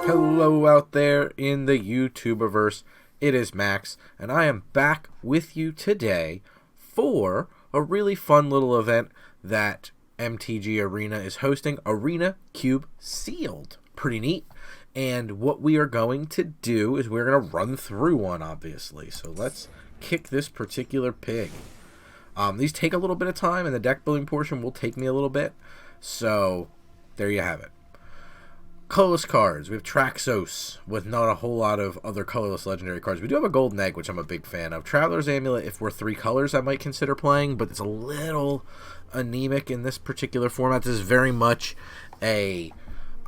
Hello out there in the YouTuberverse. It is Max, and I am back with you today for a really fun little event that MTG Arena is hosting. Arena Cube Sealed. Pretty neat. And what we are going to do is we're going to run through one, obviously. So let's kick this particular pig. These take a little bit of time, and the deck building portion will take me a little bit. So there you have it. Colorless cards. We have Traxos with not a whole lot of other colorless legendary cards. We do have a Golden Egg, which I'm a big fan of. Traveler's Amulet, if we're 3 colors, I might consider playing, but it's a little anemic in this particular format. This is very much I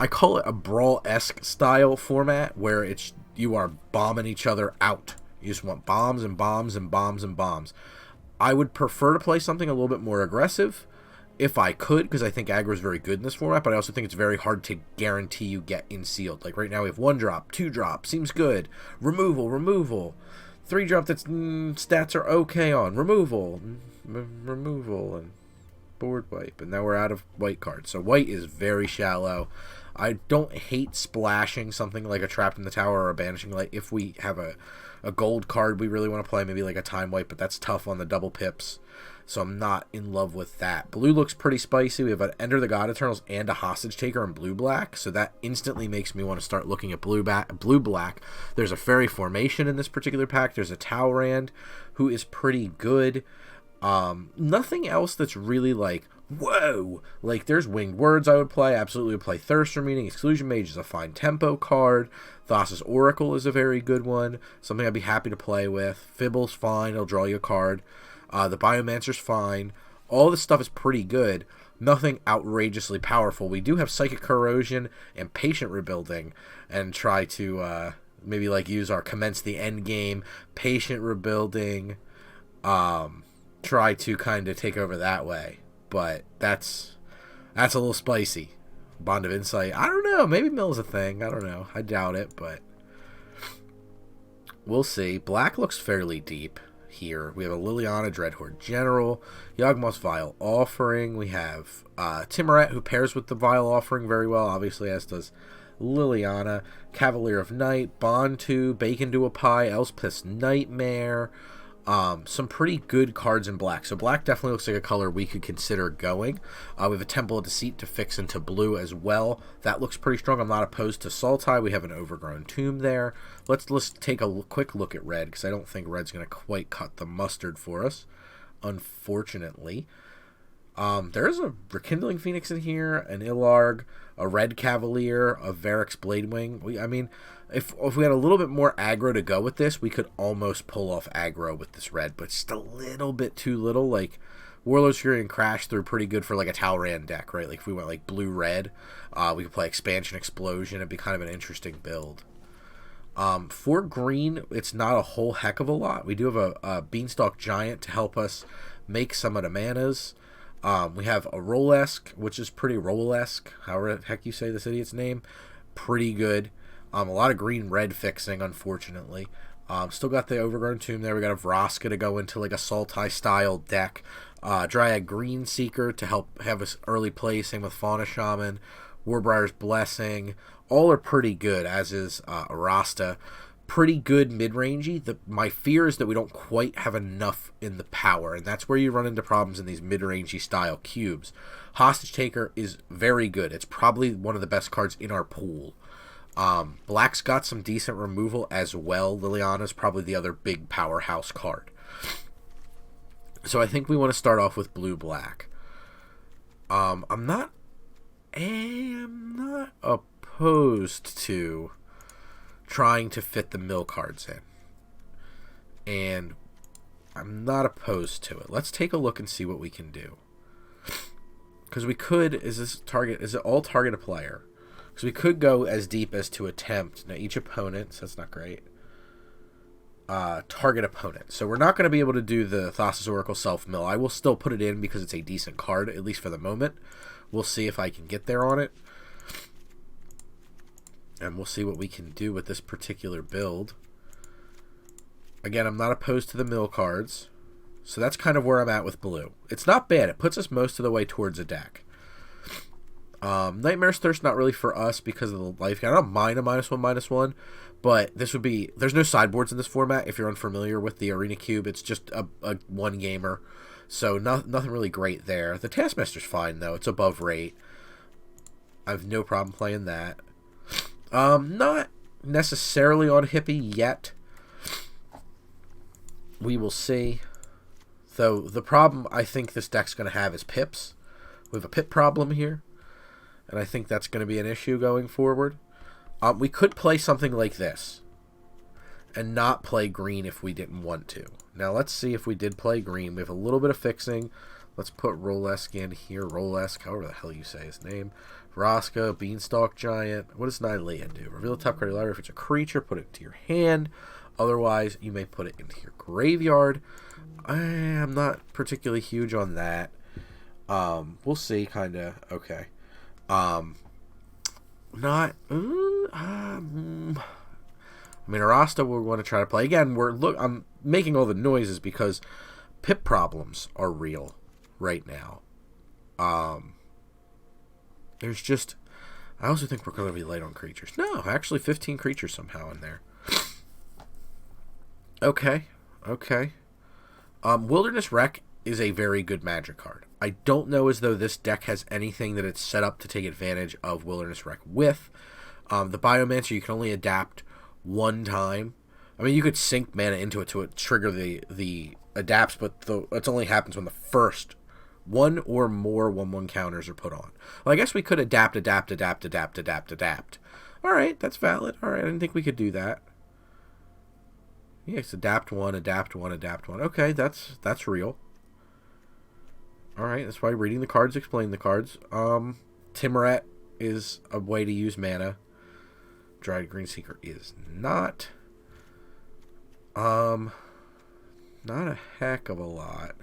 call it a Brawl-esque style format where you are bombing each other out. You just want bombs and bombs and bombs and bombs. I would prefer to play something a little bit more aggressive if I could, because I think aggro is very good in this format, but I also think it's very hard to guarantee you get in sealed. Like right now we have 1-drop, 2-drop, seems good. Removal, 3-drop that's stats are okay on. Removal, and board wipe. And now we're out of white cards. So white is very shallow. I don't hate splashing something like a Trapped in the Tower or a Banishing Light if we have a gold card we really want to play, maybe like a Time Wipe, but that's tough on the double pips. So I'm not in love with that. Blue looks pretty spicy. We have an Enter the God Eternals and a Hostage Taker in blue-black, so that instantly makes me want to start looking at blue-black. There's a Fairy Formation in this particular pack. There's a Talrand, who is pretty good. Nothing else that's really like, whoa! Like, there's Winged Words I would play. Absolutely would play Thirster Meaning. Exclusion Mage is a fine tempo card. Thassa's Oracle is a very good one. Something I'd be happy to play with. Fibble's fine. It'll draw you a card. The Biomancer's fine. All this stuff is pretty good. Nothing outrageously powerful. We do have Psychic Corrosion and Patient Rebuilding, and try to maybe like use our Commence the End Game, Patient Rebuilding, try to kind of take over that way. But that's a little spicy. Bond of Insight. I don't know. Maybe Mill's a thing. I don't know. I doubt it, but we'll see. Black looks fairly deep here. We have a Liliana Dreadhorde General, Yawgmoth's Vile Offering. We have Timoret, who pairs with the Vile Offering very well, obviously, as does Liliana. Cavalier of Night, Bontu, Bacon to a Pie, Elspeth's Nightmare. Some pretty good cards in black. So black definitely looks like a color we could consider going. We have a Temple of Deceit to fix into blue as well. That looks pretty strong. I'm not opposed to Sultai. We have an Overgrown Tomb there. Let's take a quick look at red, because I don't think red's going to quite cut the mustard for us, unfortunately. There's a Rekindling Phoenix in here, an Ilarg, a Red Cavalier, a Varix Bladewing. I mean, if we had a little bit more aggro to go with this, we could almost pull off aggro with this red, but just a little bit too little. Like, Warlord's Fury and Crash through pretty good for like a Talrand deck, right? Like if we went like blue-red, we could play Expansion Explosion. It'd be kind of an interesting build. For green, it's not a whole heck of a lot. We do have a Beanstalk Giant to help us make some of the manas. We have a Roll-esque, which is pretty Roll-esque, however the heck you say this idiot's name. Pretty good. A lot of green-red fixing, unfortunately. Still got the Overgrown Tomb there. We got a Vraska to go into like a Sultai-style deck. Dryad Green Seeker to help have us early play, same with Fauna Shaman. Warbrier's Blessing. All are pretty good, as is Arasta. Pretty good mid-rangey. My fear is that we don't quite have enough in the power, and that's where you run into problems in these mid-rangey style cubes. Hostage Taker is very good. It's probably one of the best cards in our pool. Black's got some decent removal as well. Liliana's probably the other big powerhouse card. So I think we want to start off with blue-black. I'm not opposed to trying to fit the mill cards in, and I'm not opposed to it. Let's take a look and see what we can do, because we could, is it all target a player? Because we could go as deep as to attempt, now each opponent, so that's not great, target opponent. So we're not going to be able to do the Thassa's Oracle self-mill. I will still put it in because it's a decent card, at least for the moment. We'll see if I can get there on it. And we'll see what we can do with this particular build. Again, I'm not opposed to the mill cards. So that's kind of where I'm at with blue. It's not bad. It puts us most of the way towards a deck. Nightmare's Thirst, not really for us because of the life gain. I don't mind a -1/-1, but this would be... There's no sideboards in this format. If you're unfamiliar with the Arena Cube, it's just a one-gamer. So nothing really great there. The Taskmaster's fine, though. It's above rate. I have no problem playing that. Not necessarily on Hippie yet. We will see. Though the problem I think this deck's going to have is pips. We have a pip problem here. And I think that's going to be an issue going forward. We could play something like this. And not play green if we didn't want to. Now let's see if we did play green. We have a little bit of fixing. Let's put Rolesk in here. Rolesk, however the hell you say his name. Vraska, Beanstalk Giant. What does Nylea do? Reveal the top card of your library. If it's a creature, put it to your hand. Otherwise, you may put it into your graveyard. I am not particularly huge on that. We'll see, kind of. Okay. Not... I mean, Arasta we're going to try to play. Again, I'm making all the noises because pip problems are real right now. There's just... I also think we're going to be light on creatures. No, actually 15 creatures somehow in there. Okay. Wilderness Wreck is a very good Magic card. I don't know as though this deck has anything that it's set up to take advantage of Wilderness Wreck with. The Biomancer, you can only adapt one time. I mean, you could sink mana into it to trigger the adapts, but it only happens when the first one or more 1/1 counters are put on. Well, I guess we could adapt. All right, that's valid. All right, I didn't think we could do that. Yes, adapt one. Okay, that's real. All right, that's why reading the cards explain the cards. Timoret is a way to use mana. Dried Greenseeker is not. Not a heck of a lot.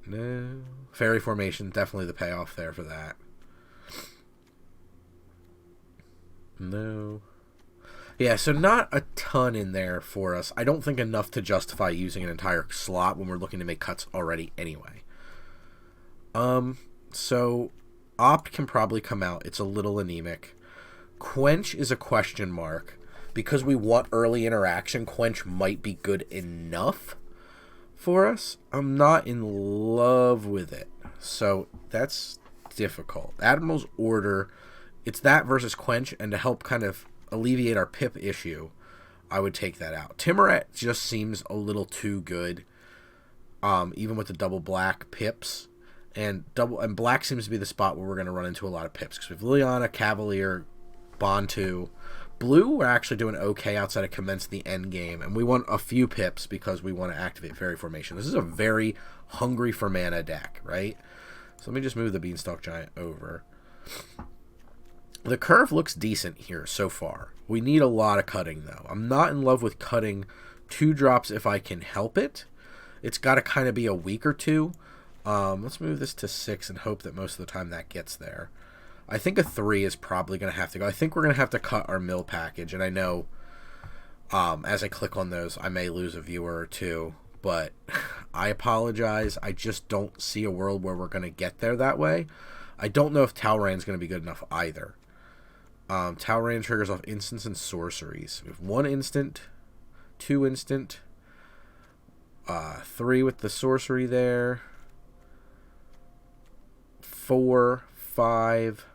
No. Fairy Formation, definitely the payoff there for that. No. Yeah, so not a ton in there for us. I don't think enough to justify using an entire slot when we're looking to make cuts already anyway. So Opt can probably come out. It's a little anemic. Quench is a question mark. Because we want early interaction, Quench might be good enough for us. I'm not in love with it. So that's difficult. Admiral's Order, it's that versus Quench, and to help kind of alleviate our pip issue, I would take that out. Timoret just seems a little too good, even with the double black pips. And black seems to be the spot where we're going to run into a lot of pips, because we have Liliana, Cavalier, Bontu. Blue, we're actually doing okay outside of Commence the end game, and we want a few pips because we want to activate Fairy Formation. This is a very hungry for mana deck, right? So let me just move the Beanstalk Giant over. The curve looks decent here so far. We need a lot of cutting, though. I'm not in love with cutting 2 drops if I can help it. It's got to kind of be a week or two. Let's move this to 6 and hope that most of the time that gets there. I think a 3 is probably going to have to go. I think we're going to have to cut our mill package, and I know as I click on those, I may lose a viewer or two, but I apologize. I just don't see a world where we're going to get there that way. I don't know if Talrand's going to be good enough either. Talrand triggers off instants and sorceries. We have 1 instant, 2 instant, 3 with the sorcery there, 4, 5,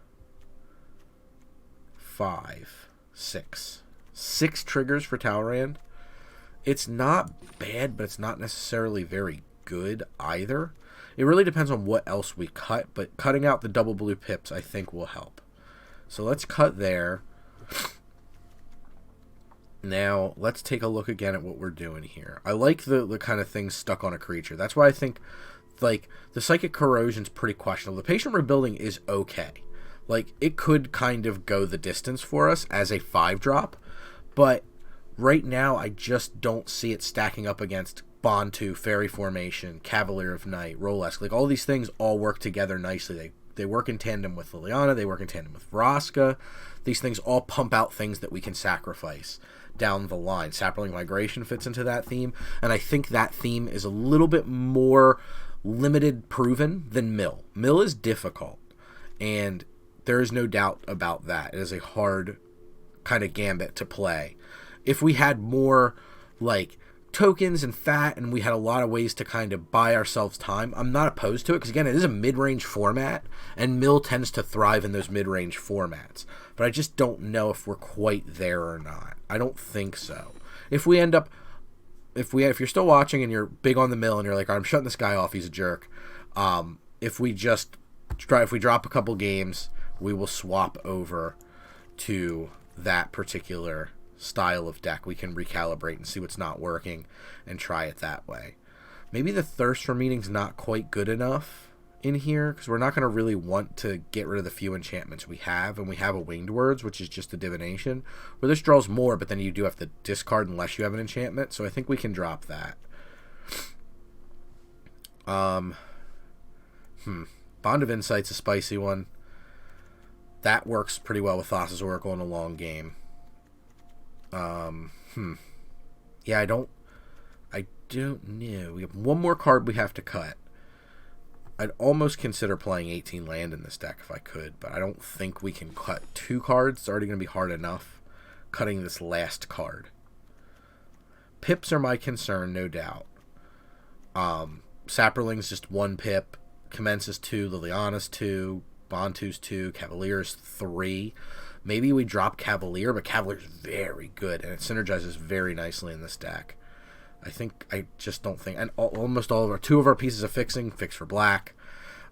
6. 6 triggers for Talrand. It's not bad, but it's not necessarily very good either. It really depends on what else we cut, but cutting out the double blue pips I think will help. So let's cut there. Now, let's take a look again at what we're doing here. I like the kind of things stuck on a creature. That's why I think, like, the Psychic Corrosion's pretty questionable. The Patient Rebuilding is okay. Like, it could kind of go the distance for us as a 5-drop, but right now I just don't see it stacking up against Bontu, Fairy Formation, Cavalier of Night, Rolesk. Like, all these things all work together nicely. They work in tandem with Liliana, they work in tandem with Vraska. These things all pump out things that we can sacrifice down the line. Sapperling Migration fits into that theme, and I think that theme is a little bit more limited proven than Mill. Mill is difficult, and there is no doubt about that. It is a hard kind of gambit to play. If we had more like tokens and fat and we had a lot of ways to kind of buy ourselves time, I'm not opposed to it, because again, it is a mid-range format and Mill tends to thrive in those mid-range formats, but I just don't know if we're quite there or not. I don't think so. If we end up, if you're still watching and you're big on the Mill and you're like, I'm shutting this guy off, he's a jerk, if we drop a couple games, we will swap over to that particular style of deck. We can recalibrate and see what's not working and try it that way. Maybe the Thirst for Meaning's not quite good enough in here, because we're not going to really want to get rid of the few enchantments we have, and we have a Winged Words, which is just a divination, where this draws more, but then you do have to discard unless you have an enchantment, so I think we can drop that. Bond of Insight's a spicy one. That works pretty well with Thassa's Oracle in a long game. Yeah, I don't know. We have one more card we have to cut. I'd almost consider playing 18 land in this deck if I could, but I don't think we can cut 2 cards. It's already going to be hard enough cutting this last card. Pips are my concern, no doubt. Saproling's just 1 pip. Commence is 2. Liliana's 2. Bontu's 2. Cavalier's 3. Maybe we drop Cavalier, but Cavalier's very good, and it synergizes very nicely in this deck. I just don't think, and almost all of our, 2 of our pieces of fixing, fix for black.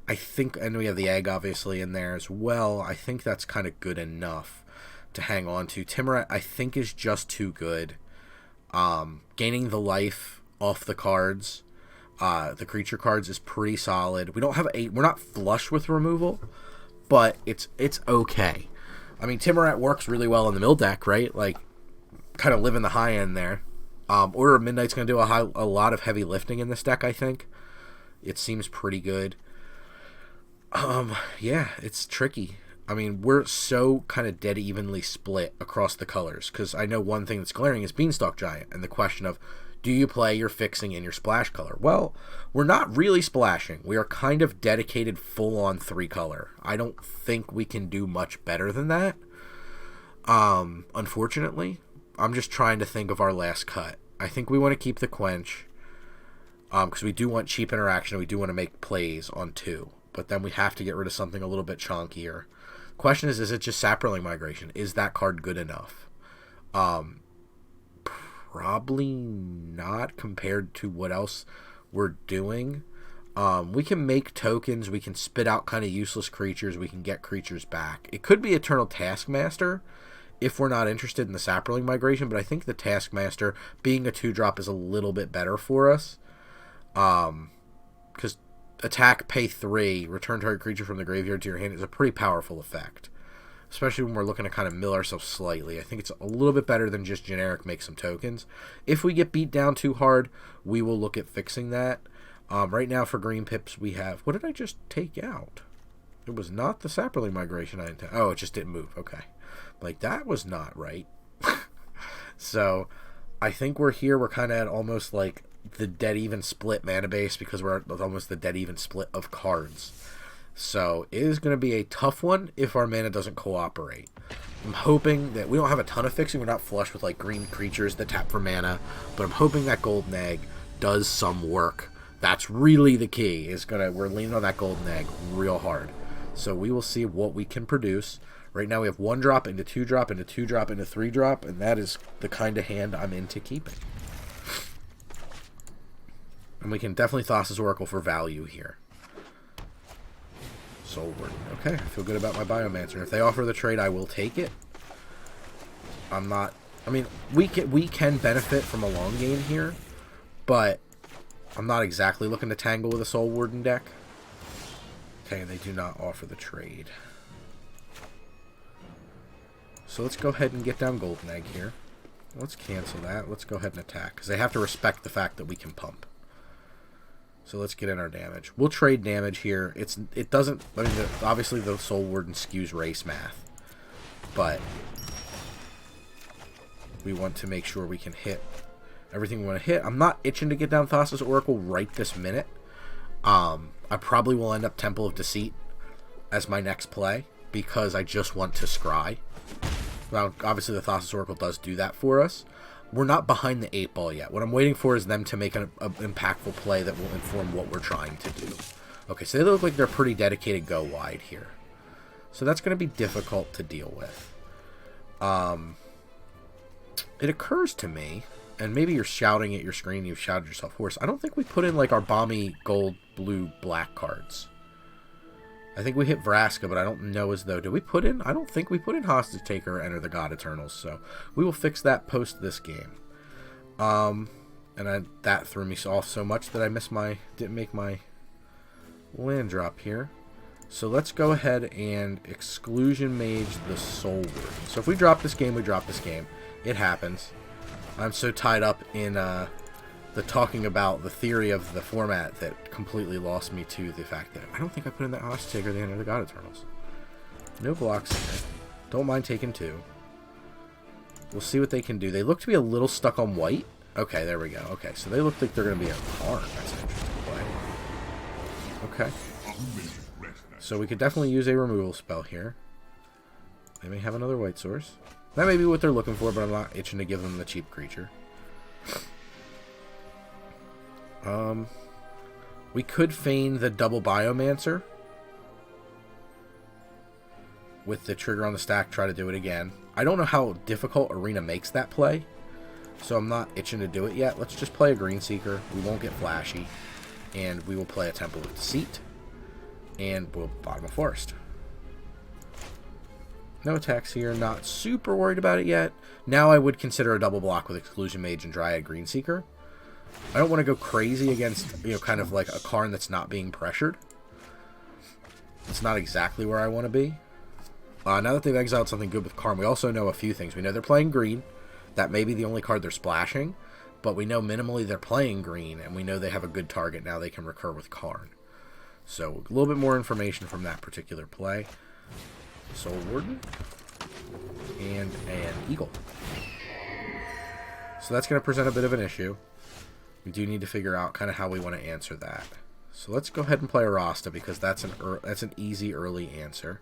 I think, and we have the egg obviously in there as well. I think that's kind of good enough to hang on to. Timurat, I think, is just too good. Gaining the life off the cards, the creature cards, is pretty solid. We don't have we're not flush with removal, but it's okay. I mean, Timurat works really well in the Mill deck, right? Like, kind of living the high end there. Order of Midnight's going to do a lot of heavy lifting in this deck, I think. It seems pretty good. Yeah, it's tricky. I mean, we're so kind of dead evenly split across the colors, because I know one thing that's glaring is Beanstalk Giant, and the question of, do you play your fixing in your splash color? Well, we're not really splashing. We are kind of dedicated full-on 3-color. I don't think we can do much better than that, unfortunately. I'm just trying to think of our last cut. I think we want to keep the Quench, because we do want cheap interaction, and we do want to make plays on 2. But then we have to get rid of something a little bit chunkier. Question is it just Saproling Migration? Is that card good enough? Probably not, compared to what else we're doing. We can make tokens, we can spit out kind of useless creatures, we can get creatures back. It could be Eternal Taskmaster if we're not interested in the Saproling Migration, but I think the Taskmaster, being a 2-drop, is a little bit better for us. Because attack, pay 3, return target creature from the graveyard to your hand is a pretty powerful effect. Especially when we're looking to kind of mill ourselves slightly. I think it's a little bit better than just generic make some tokens. If we get beat down too hard, we will look at fixing that. Right now for green pips we have... What did I just take out? It was not the Saproling Migration I intended. Oh, it just didn't move. Okay. Like, that was not right. So, I think we're here. We're kind of at almost like the dead even split mana base, because we're at almost the dead even split of cards. So, it is going to be a tough one if our mana doesn't cooperate. I'm hoping that we don't have a ton of fixing. We're not flush with like green creatures that tap for mana, but I'm hoping that golden egg does some work. That's really the key. We're leaning on that golden egg real hard. So we will see what we can produce. Right now we have 1-drop into 2-drop into 2-drop into 3-drop, and that is the kind of hand I'm into keeping. And we can definitely Thassa's Oracle for value here. Soul Warden. Okay, I feel good about my Biomancer. If they offer the trade, I will take it. I'm not... I mean, we can benefit from a long game here, but I'm not exactly looking to tangle with a Soul Warden deck. Okay, they do not offer the trade. So let's go ahead and get down Golden Egg here. Let's cancel that. Let's go ahead and attack, because they have to respect the fact that we can pump. So let's get in our damage. We'll trade damage here. It doesn't... I mean, obviously the Soul Warden skews race math, but we want to make sure we can hit everything we want to hit. I'm not itching to get down Thassa's Oracle right this minute. I probably will end up Temple of Deceit as my next play because I just want to scry. Well, obviously the Thassa's Oracle does do that for us. We're not behind the 8-ball yet. What I'm waiting for is them to make an impactful play that will inform what we're trying to do. Okay, so they look like they're pretty dedicated go wide here. So that's going to be difficult to deal with. It occurs to me, and maybe you're shouting at your screen, you've shouted yourself hoarse. I don't think we put in like our Balmy gold, blue, black cards. I think we hit Vraska, but I don't know as though... Did we put in... I don't think we put in Hostage Taker or Enter the God Eternals, so we will fix that post this game. That threw me off so much that I didn't make my land drop here. So let's go ahead and Exclusion Mage the Soul Warden. So if we drop this game, we drop this game. It happens. I'm so tied up in... the talking about the theory of the format that completely lost me to the fact that I don't think I put in that Hostage Taker at the end of the God Eternals. No blocks here. Don't mind taking 2. We'll see what they can do. They look to be a little stuck on white. Okay, there we go. Okay, so they look like they're going to be a Karn. That's an interesting play. Okay. So we could definitely use a removal spell here. They may have another white source. That may be what they're looking for, but I'm not itching to give them the cheap creature. We could feign the double Biomancer with the trigger on the stack, try to do it again. I don't know how difficult Arena makes that play, so I'm not itching to do it yet. Let's just play a Green Seeker. We won't get flashy, and we will play a Temple of Deceit, and we'll bottom a Forest. No attacks here, not super worried about it yet. Now I would consider a double block with Exclusion Mage and Dryad Green Seeker. I don't want to go crazy against, kind of like a Karn that's not being pressured. It's not exactly where I want to be. Now that they've exiled something good with Karn, we also know a few things. We know they're playing green. That may be the only card they're splashing. But we know minimally they're playing green, and we know they have a good target now they can recur with Karn. So, a little bit more information from that particular play. Soul Warden. And an Eagle. So that's going to present a bit of an issue. We do need to figure out kind of how we want to answer that. So let's go ahead and play a Rasta because that's an easy early answer.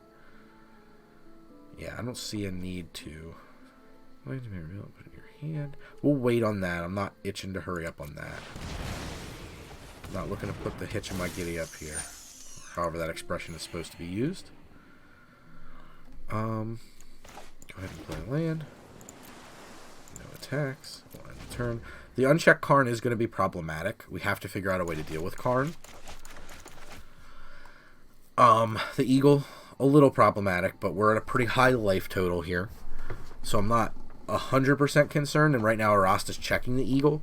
Yeah, I don't see a need to. Wait a minute, put it in your hand. We'll wait on that. I'm not itching to hurry up on that. I'm not looking to put the hitch in my giddy up here. However that expression is supposed to be used. Go ahead and play land. No attacks. We'll end the turn. The unchecked Karn is going to be problematic. We have to figure out a way to deal with Karn. The Eagle, a little problematic, but we're at a pretty high life total here. So I'm not 100% concerned, and right now Arasta's checking the Eagle.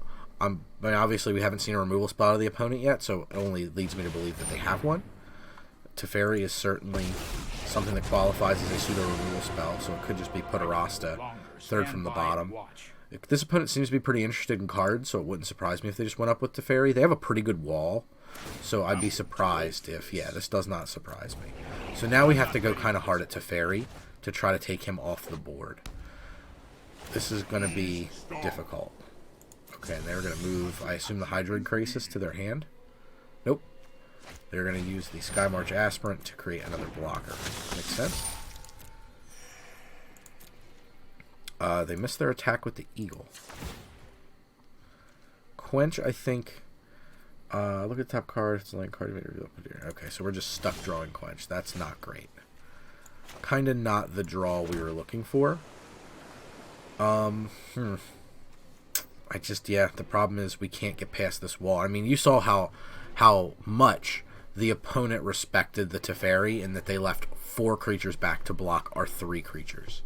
Obviously we haven't seen a removal spell of the opponent yet, so it only leads me to believe that they have one. Teferi is certainly something that qualifies as a pseudo-removal spell, so it could just be put Arasta third from the bottom. This opponent seems to be pretty interested in cards, so it wouldn't surprise me if they just went up with Teferi. They have a pretty good wall, so I'd be surprised if... Yeah, this does not surprise me. So now we have to go kind of hard at Teferi to try to take him off the board. This is going to be difficult. Okay, and they're going to move, I assume, the Hydroid Krasis to their hand. Nope. They're going to use the Skymarch Aspirant to create another blocker. Makes sense? They missed their attack with the Eagle. Quench, I think... look at the top card. It's a land card. Okay, so we're just stuck drawing Quench. That's not great. Kind of not the draw we were looking for. The problem is we can't get past this wall. I mean, you saw how much the opponent respected the Teferi and that they left 4 creatures back to block our 3 creatures.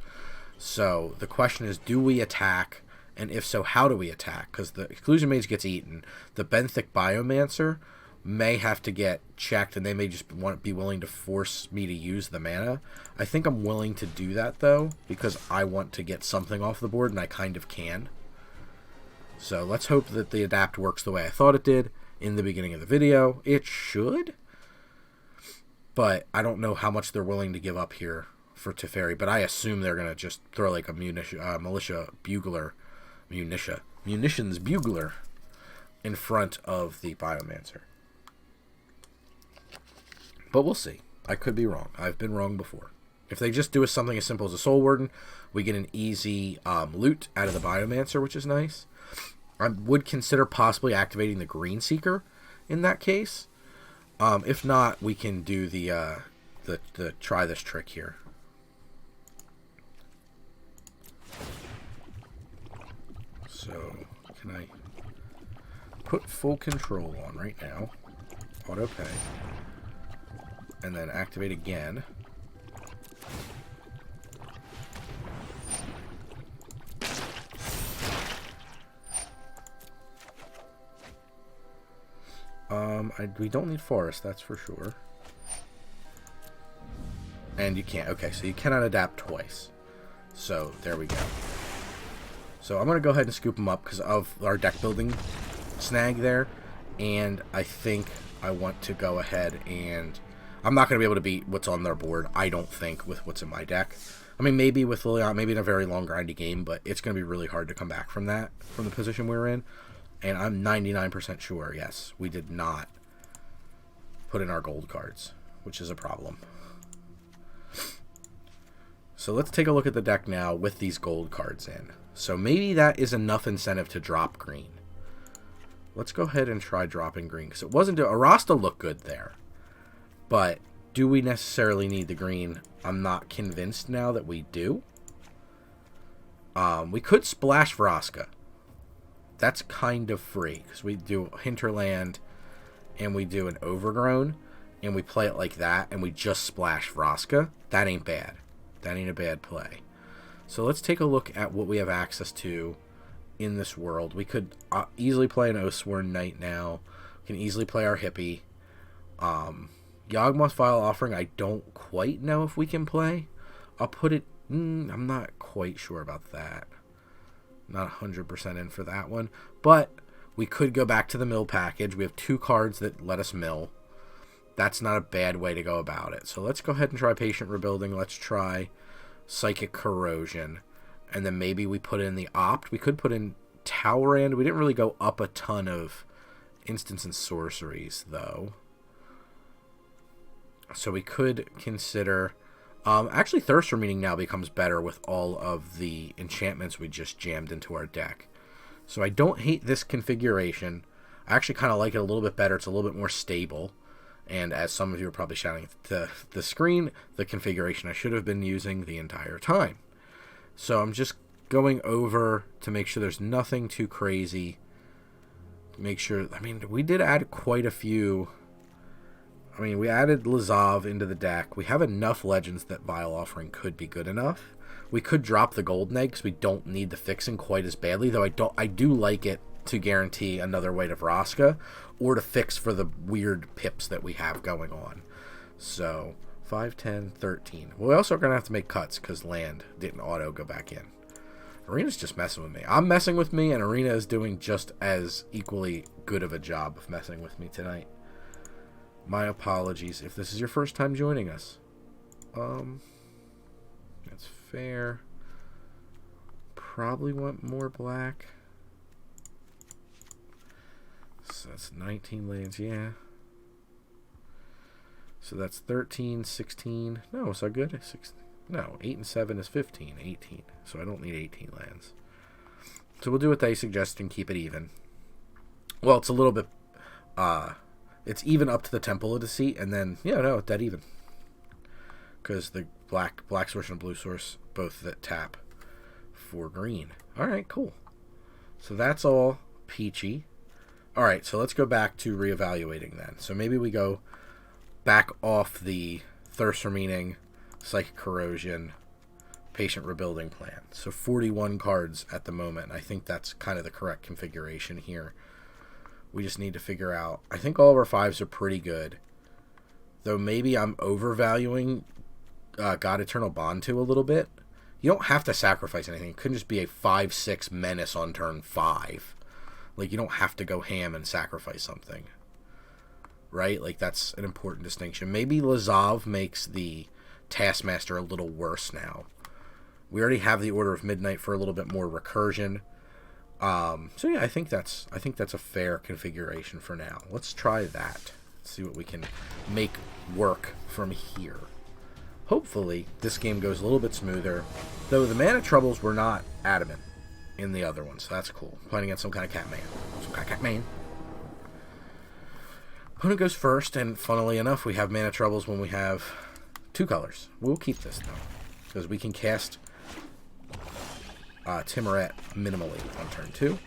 So the question is, do we attack? And if so, how do we attack? Because the Exclusion Mage gets eaten. The Benthic Biomancer may have to get checked, and they may just be willing to force me to use the mana. I think I'm willing to do that, though, because I want to get something off the board, and I kind of can. So let's hope that the adapt works the way I thought it did in the beginning of the video. It should, but I don't know how much they're willing to give up here for Teferi, but I assume they're going to just throw like a militia bugler, munitions bugler in front of the Biomancer. But we'll see. I could be wrong. I've been wrong before. If they just do something as simple as a Soul Warden, we get an easy loot out of the Biomancer, which is nice. I would consider possibly activating the Green Seeker in that case. If not, we can do the try this trick here. So, can I put full control on right now? Auto pay. And then activate again. We don't need forest, that's for sure. And you can't. Okay, so you cannot adapt twice. So, there we go. So, I'm going to go ahead and scoop them up because of our deck building snag there. And I think I want to go ahead and... I'm not going to be able to beat what's on their board, I don't think, with what's in my deck. I mean, maybe with Liliana, maybe in a very long, grindy game, but it's going to be really hard to come back from that, from the position we were in. And I'm 99% sure, yes, we did not put in our gold cards, which is a problem. So let's take a look at the deck now with these gold cards in. So maybe that is enough incentive to drop green. Let's go ahead and try dropping green, because it wasn't... Arasta looked good there. But do we necessarily need the green? I'm not convinced now that we do. We could splash Vraska. That's kind of free, because we do Hinterland and we do an Overgrown and we play it like that and we just splash Vraska. That ain't bad. That ain't a bad play. So let's take a look at what we have access to in this world. We could easily play an Oathsworn Knight now. We can easily play our Hippie. Yawgmoth File Offering, I don't quite know if we can play. I'll put it... I'm not quite sure about that. Not 100% in for that one. But we could go back to the mill package. We have 2 cards that let us mill. That's not a bad way to go about it. So let's go ahead and try Patient Rebuilding. Let's try Psychic Corrosion. And then maybe we put in the Opt. We could put in Talrand. We didn't really go up a ton of instants and sorceries, though. So we could consider... actually, Thirst for Meaning now becomes better with all of the enchantments we just jammed into our deck. So I don't hate this configuration. I actually kind of like it a little bit better. It's a little bit more stable. And as some of you are probably shouting at the screen, the configuration I should have been using the entire time. So I'm just going over to make sure there's nothing too crazy. Make sure... I mean, we did add quite a few... I mean, we added Lazav into the deck. We have enough legends that Vile Offering could be good enough. We could drop the Golden Egg because we don't need the fixing quite as badly, though I do like it to guarantee another way to Vraska or to fix for the weird pips that we have going on. So, 5, 10, 13. Well, we also are going to have to make cuts because land didn't auto go back in. Arena's just messing with me. I'm messing with me, and Arena is doing just as equally good of a job of messing with me tonight. My apologies if this is your first time joining us. That's fair. Probably want more black. So that's 19 lands, yeah. So that's 13, 16. No, is that good? 16. No, 8 and 7 is 15, 18. So I don't need 18 lands. So we'll do what they suggest and keep it even. Well, it's a little bit... it's even up to the Temple of Deceit, and then, yeah, no, dead even. Because the black source and blue source, both that tap for green. Alright, cool. So that's all peachy. Alright, so let's go back to reevaluating then. So maybe we go back off the Thirst for Meaning, Psychic Corrosion, Patient Rebuilding plan. So 41 cards at the moment. I think that's kind of the correct configuration here. We just need to figure out... I think all of our 5s are pretty good. Though maybe I'm overvaluing God Eternal Bond to a little bit. You don't have to sacrifice anything. It couldn't just be a 5/6 menace on turn 5. Like, you don't have to go ham and sacrifice something. Right? Like, that's an important distinction. Maybe Lazav makes the Taskmaster a little worse now. We already have the Order of Midnight for a little bit more recursion. So yeah, I think that's a fair configuration for now. Let's try that. Let's see what we can make work from here. Hopefully, this game goes a little bit smoother, though the mana troubles were not adamant in the other one, so that's cool. Playing against some kind of Catman. Opponent goes first, and funnily enough, we have mana troubles when we have 2 colors. We'll keep this, though, because we can cast Timuret minimally on turn 2.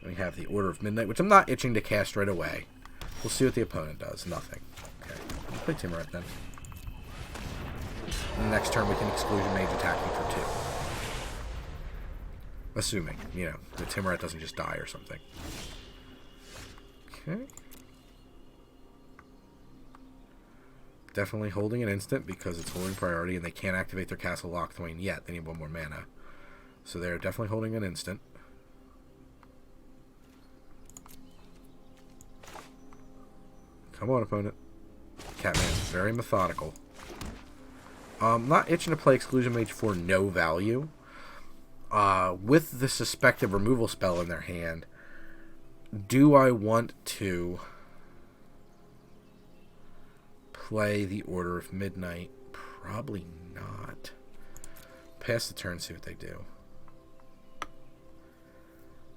And we have the Order of Midnight, which I'm not itching to cast right away. We'll see what the opponent does. Nothing. Okay, we'll play Timuret then. And the next turn, we can Exclusion Mage attacking for 2. Assuming, you know, the Timuret doesn't just die or something. Okay. Definitely holding an instant because it's holding priority and they can't activate their Castle Locthwain yet. They need 1 more mana. So they're definitely holding an instant. Come on, opponent. Catman's very methodical. Not itching to play Exclusion Mage for no value. With the suspected removal spell in their hand, do I want to play the Order of Midnight? Probably not. Pass the turn, see what they do.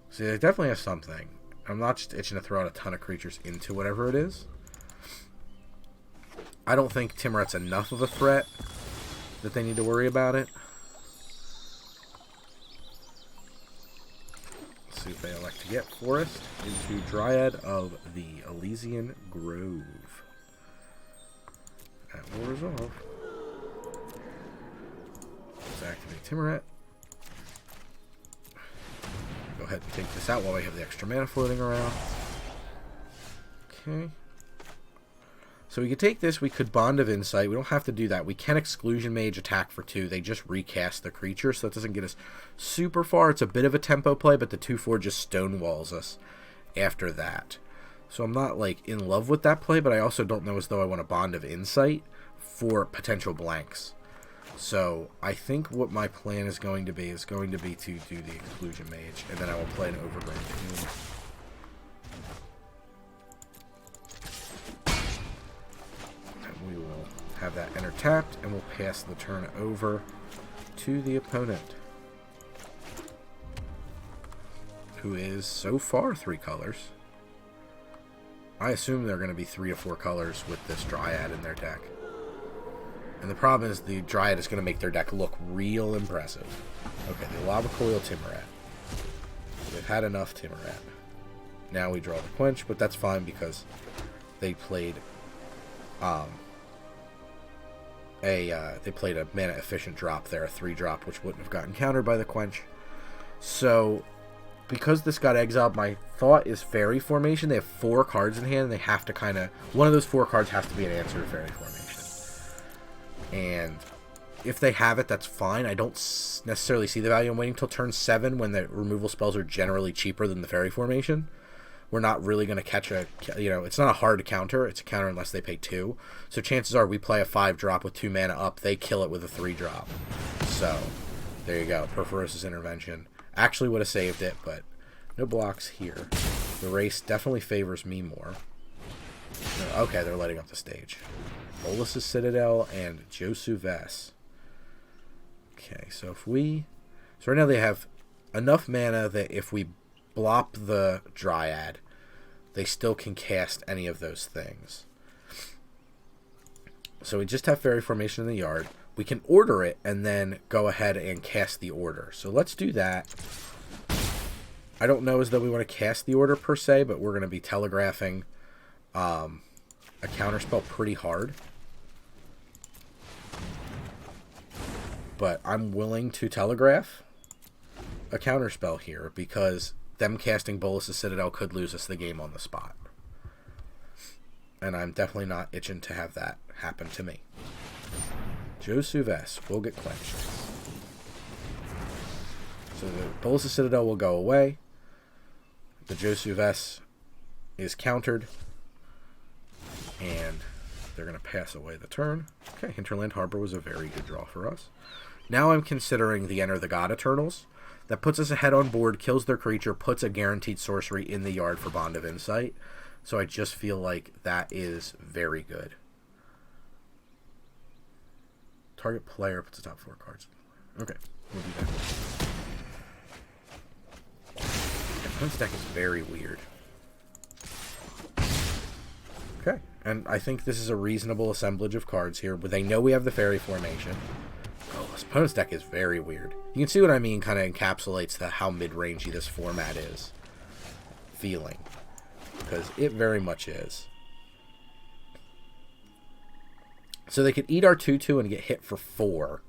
See, they definitely have something. I'm not just itching to throw out a ton of creatures into whatever it is. I don't think Timuret's enough of a threat that they need to worry about it. Let's see if they elect to get Forest into Dryad of the Elysian Grove. That will resolve. Let's activate Timuret. Go ahead and take this out while we have the extra mana floating around. Okay. So we could take this, we could Bond of Insight. We don't have to do that. We can Exclusion Mage attack for 2. They just recast the creature, so it doesn't get us super far. It's a bit of a tempo play, but the 2/4 just stonewalls us after that. So I'm not, like, in love with that play, but I also don't know as though I want a Bond of Insight for potential blanks. So I think what my plan is going to be to do the Exclusion Mage, and then I will play an Overgrown Tomb. We will have that enter tapped, and we'll pass the turn over to the opponent, who is so far 3 colors. I assume they're going to be 3 to 4 colors with this Dryad in their deck. And the problem is the Dryad is going to make their deck look real impressive. Okay, the Lava Coil Timuret. They've had enough Timuret. Now we draw the Quench, but that's fine because they played a mana efficient drop there, a 3-drop, which wouldn't have gotten countered by the Quench. So, because this got exiled, my thought is Fairy Formation. They have 4 cards in hand, and they have to kind of... One of those 4 cards has to be an answer to Fairy Formation. And if they have it, that's fine. I don't necessarily see the value in waiting until turn 7 when the removal spells are generally cheaper than the Fairy Formation. We're not really going to catch a... You know, it's not a hard counter. It's a counter unless they pay 2. So chances are we play a 5-drop with 2 mana up. They kill it with a 3-drop. So, there you go. Perforos's Intervention. Actually would have saved it, but no blocks here. The race definitely favors me more. Okay, they're lighting up the stage. Bolas's Citadel and Josu Vess. Okay, so if we... So right now they have enough mana that if we blop the Dryad, they still can cast any of those things. So we just have Fairy Formation in the yard. We can order it and then go ahead and cast the order. So let's do that. I don't know as though we want to cast the order per se, but we're going to be telegraphing a counterspell pretty hard. But I'm willing to telegraph a counterspell here because them casting Bolas's Citadel could lose us the game on the spot. And I'm definitely not itching to have that happen to me. Josu Vess will get quenched. So the Bolas's Citadel will go away. The Josu Vess is countered. And they're going to pass away the turn. Okay, Hinterland Harbor was a very good draw for us. Now I'm considering the Enter the God Eternals. That puts us ahead on board, kills their creature, puts a guaranteed sorcery in the yard for Bond of Insight. So I just feel like that is very good. Target player puts the top 4 cards. Okay, we'll do that. Opponent's deck is very weird. Okay, and I think this is a reasonable assemblage of cards here, but they know we have the fairy formation. Oh, this opponent's deck is very weird. You can see what I mean, kind of encapsulates how mid-rangey this format is. Feeling. Because it very much is. So they could eat our 2/2 and get hit for 4.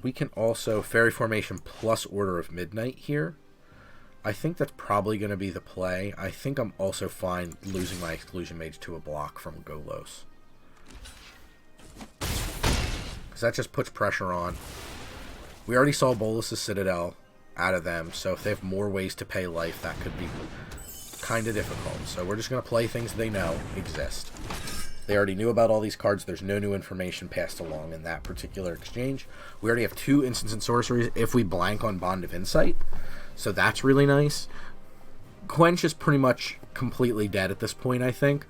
We can also fairy formation plus Order of Midnight here. I think that's probably going to be the play. I think I'm also fine losing my Exclusion Mage to a block from Golos. Because that just puts pressure on. We already saw Bolas's Citadel out of them, so if they have more ways to pay life, that could be kind of difficult. So we're just going to play things they know exist. They already knew about all these cards. There's no new information passed along in that particular exchange. We already have 2 instants and sorceries if we blank on Bond of Insight. So that's really nice. Quench is pretty much completely dead at this point, I think.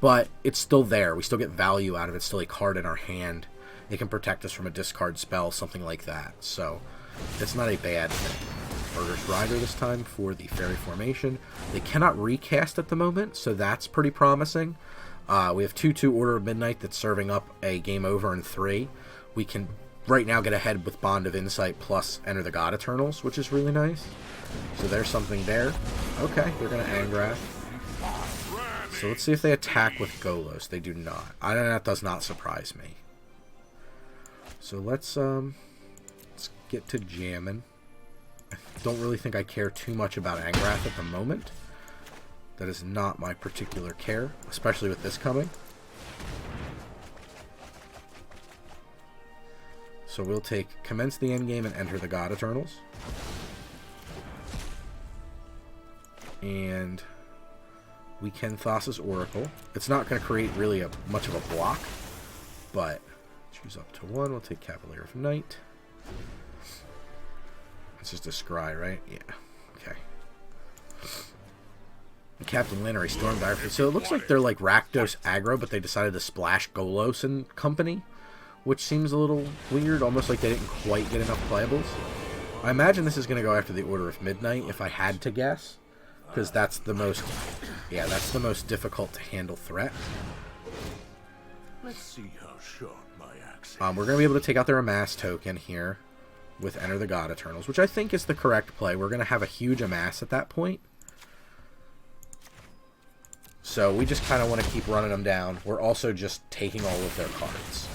But it's still there. We still get value out of it. It's still a card in our hand. It can protect us from a discard spell, something like that. So it's not a bad thing. Murderous Rider this time for the fairy formation. They cannot recast at the moment, so that's pretty promising. We have 2/2 Order of Midnight that's serving up a game over in 3. We can right now get ahead with Bond of Insight plus Enter the God Eternals, which is really nice. So there's something there. Okay, they're going to Angrath. So let's see if they attack with Golos. They do not. That does not surprise me. So let's get to jamming. I don't really think I care too much about Angrath at the moment. That is not my particular care, especially with this coming. So we'll take Commence the Endgame and Enter the God Eternals. And we can Thassa's Oracle. It's not going to create really much of a block, but choose up to 1. We'll take Cavalier of Night. It's just a scry, right? Yeah. Okay. Captain Lannery Storm Diver. So it looks like they're like Rakdos aggro, but they decided to splash Golos and company, which seems a little weird, almost like they didn't quite get enough playables. I imagine this is going to go after the Order of Midnight, if I had to guess, because that's the most, that's the most difficult to handle threat. Let's see how sharp my axe is. We're going to be able to take out their Amass token here with Enter the God Eternals, which I think is the correct play. We're going to have a huge Amass at that point. So we just kind of want to keep running them down. We're also just taking all of their cards.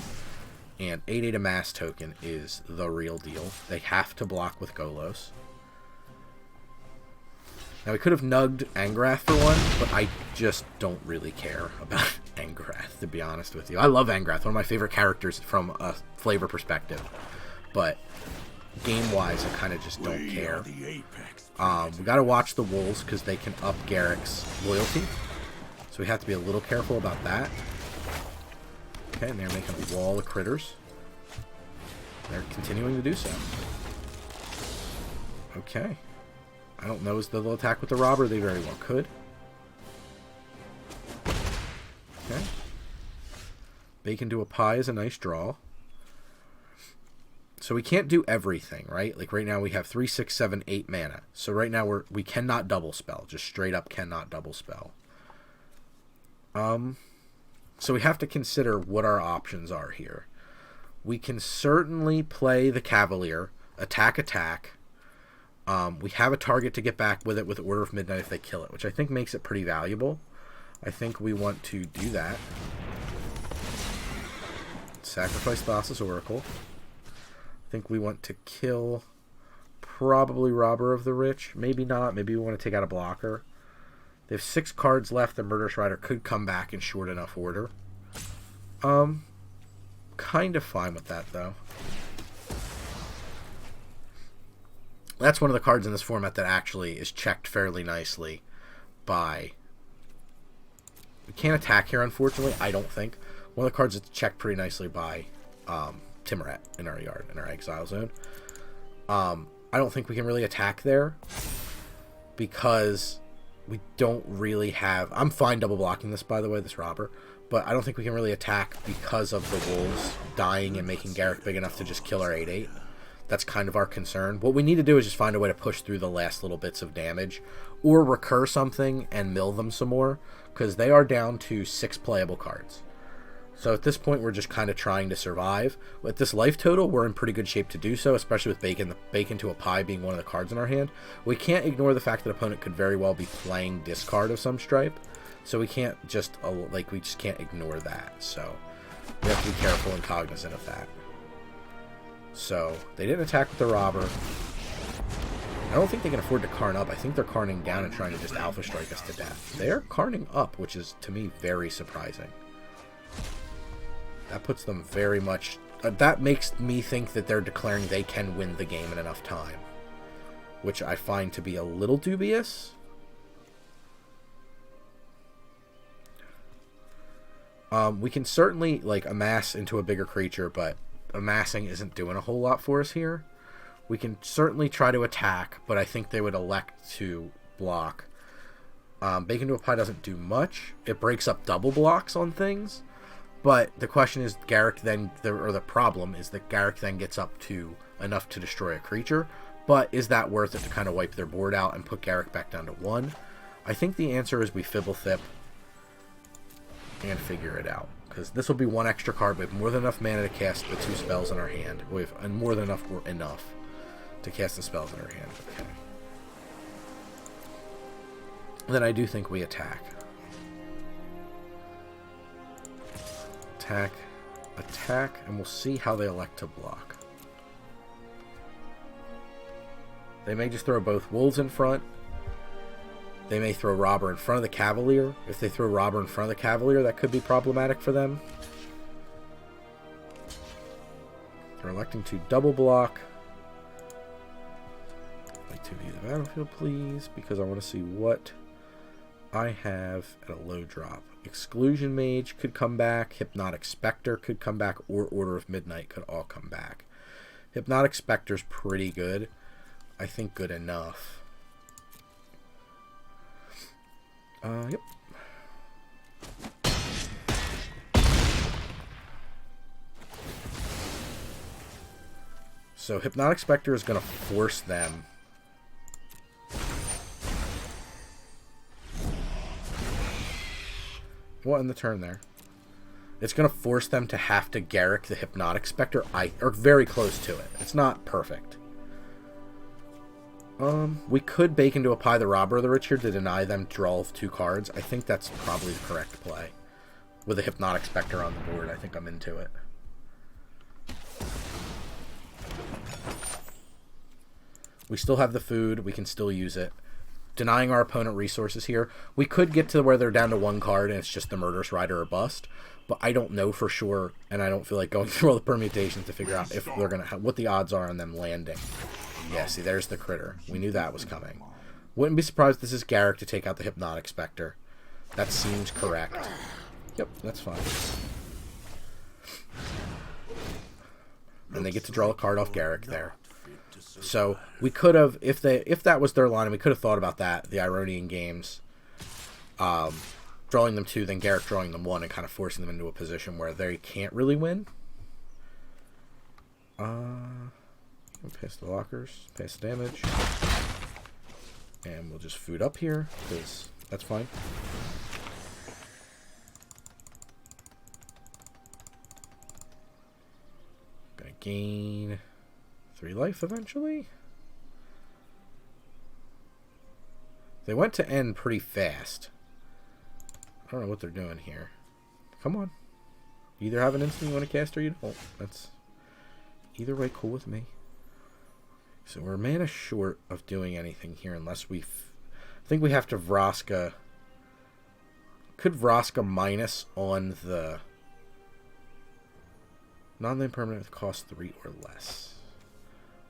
And 8/8 Amass token is the real deal. They have to block with Golos. Now we could have nugged Angrath for one, but I just don't really care about Angrath, to be honest with you. I love Angrath, one of my favorite characters from a flavor perspective. But game-wise, I kind of just don't care. We got to watch the Wolves because they can up Garrick's loyalty. So we have to be a little careful about that. Okay, and they're making a wall of critters. They're continuing to do so. Okay. I don't know if they'll attack with the Robber. They very well could. Okay. Bacon to a Pie is a nice draw. So we can't do everything, right? Like right now we have 3, 6, 7, 8 mana. So right now we cannot double spell. Just straight up cannot double spell. So we have to consider what our options are here. We can certainly play the Cavalier, attack. We have a target to get back with it with Order of Midnight if they kill it, which I think makes it pretty valuable. I think we want to do that. Sacrifice Thassa's Oracle. I think we want to kill probably Robber of the Rich. Maybe not. Maybe we want to take out a blocker. They have 6 cards left. The Murderous Rider could come back in short enough order. Kind of fine with that, though. That's one of the cards in this format that actually is checked fairly nicely by... We can't attack here, unfortunately, I don't think. One of the cards that's checked pretty nicely by Timoret in our yard, in our exile zone. I don't think we can really attack there because... We don't really have... I'm fine double blocking this, by the way, this Robber. But I don't think we can really attack because of the wolves dying and making Garrick big enough to just kill our 8/8. That's kind of our concern. What we need to do is just find a way to push through the last little bits of damage, or recur something and mill them some more, because they are down to 6 playable cards. So at this point, we're just kind of trying to survive. With this life total, we're in pretty good shape to do so, especially with the bacon to a pie being one of the cards in our hand. We can't ignore the fact that opponent could very well be playing discard of some stripe, so we can't just we just can't ignore that. So we have to be careful and cognizant of that. So they didn't attack with the robber. I don't think they can afford to Karn up. I think they're Karning down and trying to just Alpha Strike us to death. They're Karning up, which is, to me, very surprising. That puts them very much... that makes me think that they're declaring they can win the game in enough time, which I find to be a little dubious. We can certainly, amass into a bigger creature, but amassing isn't doing a whole lot for us here. We can certainly try to attack, but I think they would elect to block. Bacon to a Pie doesn't do much. It breaks up double blocks on things, but the question is, Garrick then, or the problem is that Garrick then gets up to enough to destroy a creature, but is that worth it to kind of wipe their board out and put Garrick back down to 1? I think the answer is we Fibblethip and figure it out, because this will be 1 extra card. We have more than enough mana to cast the 2 spells in our hand. And more than enough to cast the spells in our hand. Okay. Then I do think we attack. Attack, and we'll see how they elect to block. They may just throw both wolves in front. They may throw Robber in front of the Cavalier. If they throw Robber in front of the Cavalier, that could be problematic for them. They're electing to double block. I'd like to view the battlefield, please, because I want to see what I have at a low drop. Exclusion Mage could come back. Hypnotic Spectre could come back, or Order of Midnight could all come back. Hypnotic Spectre's pretty good. I think good enough. Yep. So Hypnotic Spectre is going to force them. What in the turn there? It's going to force them to have to Garrick the Hypnotic Spectre, or very close to it. It's not perfect. We could Bacon to a Pie the Robber of the Rich here to deny them draw of 2 cards. I think that's probably the correct play. With a Hypnotic Spectre on the board, I think I'm into it. We still have the food. We can still use it. Denying our opponent resources here. We could get to where they're down to 1 card and it's just the Murderous Rider or bust. But I don't know for sure, and I don't feel like going through all the permutations to figure out if they're gonna what the odds are on them landing. Yeah, see, there's the critter. We knew that was coming. Wouldn't be surprised if this is Garrick to take out the Hypnotic Spectre. That seems correct. Yep, that's fine. And they get to draw a card off Garrick there. So we could have, if that was their line, and we could have thought about that, the Ironian games, drawing them 2, then Garrick drawing them 1, and kind of forcing them into a position where they can't really win. Pass the lockers, pass the damage, and we'll just food up here, because that's fine. Gonna gain 3 life eventually. They went to end pretty fast. I don't know what they're doing here. Come on. You either have an instant you want to cast or you don't. That's either way cool with me. So we're mana short of doing anything here unless we... I think we have to Vraska... Could Vraska minus on the... Non-land permanent with cost 3 or less.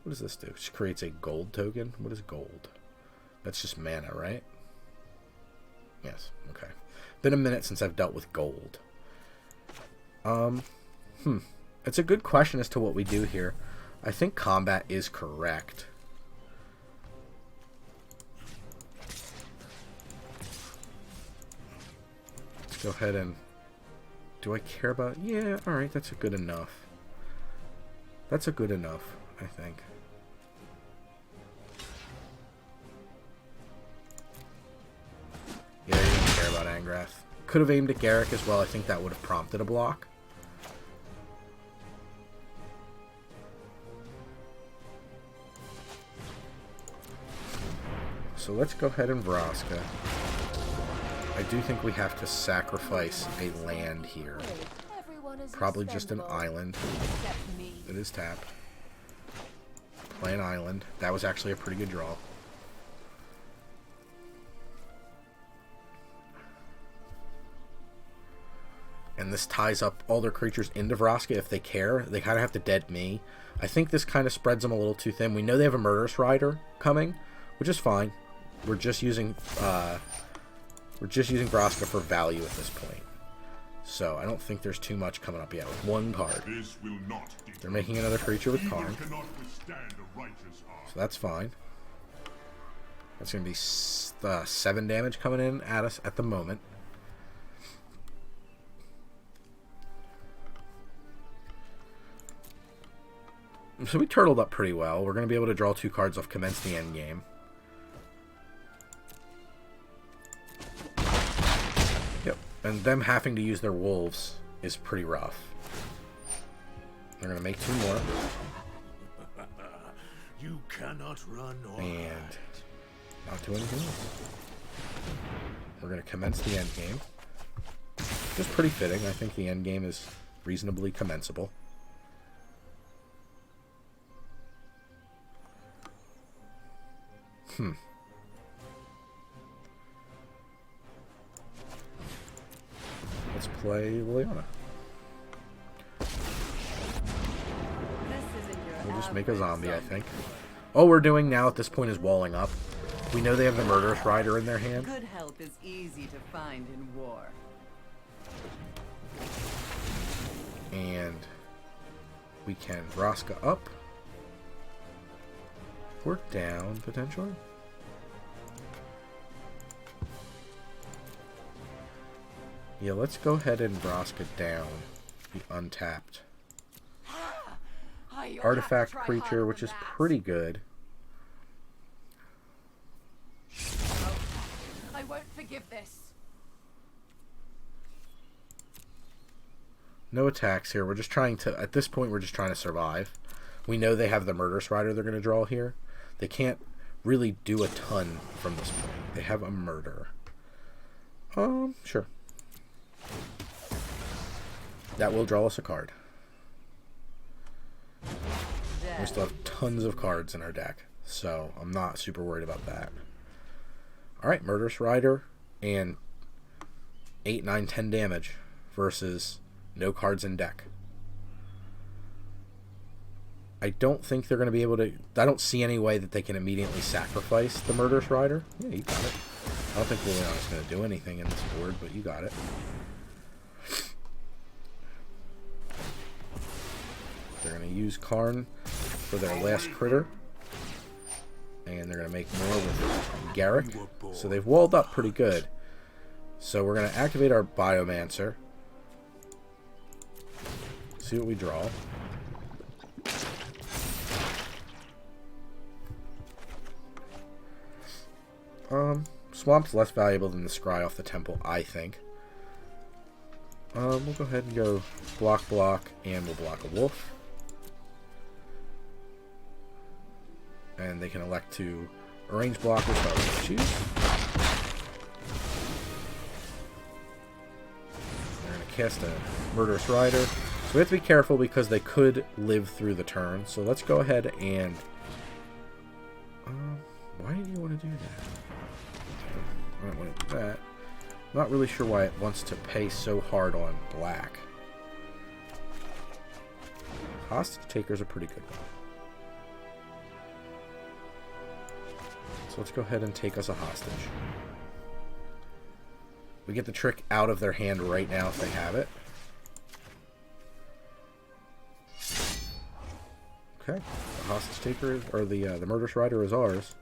What does this do? It just creates a gold token? What is gold? That's just mana, right? Yes, okay. Been a minute since I've dealt with gold. It's a good question as to what we do here. I think combat is correct. Let's go ahead and Do I care about... Yeah, alright, that's a good enough. That's a good enough, I think. Yeah, you don't care about Angrath. Could have aimed at Garrick as well. I think that would have prompted a block. So let's go ahead and Vraska. I do think we have to sacrifice a land here. Probably just an island. It is tapped. Play an island. That was actually a pretty good draw. And this ties up all their creatures into Vraska if they care. They kind of have to dead me. I think this kind of spreads them a little too thin. We know they have a Murderous Rider coming, which is fine. We're just using Vraska for value at this point. So I don't think there's too much coming up yet with one card. They're making another creature with Karn. So that's fine. That's going to be 7 damage coming in at us at the moment. So we turtled up pretty well. We're going to be able to draw 2 cards off Commence the Endgame. Yep. And them having to use their wolves is pretty rough. They're going to make 2 more. You cannot run or and not do anything else. We're going to commence the endgame. Just pretty fitting. I think the endgame is reasonably commensable. Let's play Liliana. We'll just make a zombie, I think. All we're doing now at this point is walling up. We know they have the Murderous Rider in their hand. Good help is easy to find in war. And we can Vraska up. We're down, potentially. Yeah, let's go ahead and Vraska down. The untapped artifact creature, which is pretty good. I won't forgive this. No attacks here. We're just trying to, at this point, we're just trying to survive. We know they have the Murderous Rider they're going to draw here. They can't really do a ton from this point. They have a murder. Sure. That will draw us a card. We still have tons of cards in our deck, so I'm not super worried about that. Alright, Murderous Rider and 8, 9, 10 damage versus no cards in deck. I don't think they're going to be able to... I don't see any way that they can immediately sacrifice the Murderous Rider. Yeah, you got it. I don't think Liliana's going to do anything in this board, but you got it. They're going to use Karn for their last critter. And they're going to make more with Garrick. So they've walled up pretty good. So we're going to activate our Biomancer. See what we draw. Swamp's less valuable than the Scry off the Temple, I think. We'll go ahead and go block, and we'll block a wolf. And they can elect to arrange blockers however they choose. They're going to cast a Murderous Rider. So we have to be careful because they could live through the turn. So let's go ahead and... why do you want to do that? I don't want to do that. I'm not really sure why it wants to pay so hard on black. Hostage Taker's a pretty good one. So let's go ahead and take us a hostage. We get the trick out of their hand right now if they have it. Okay. The Hostage Taker, or the Murderous Rider is ours.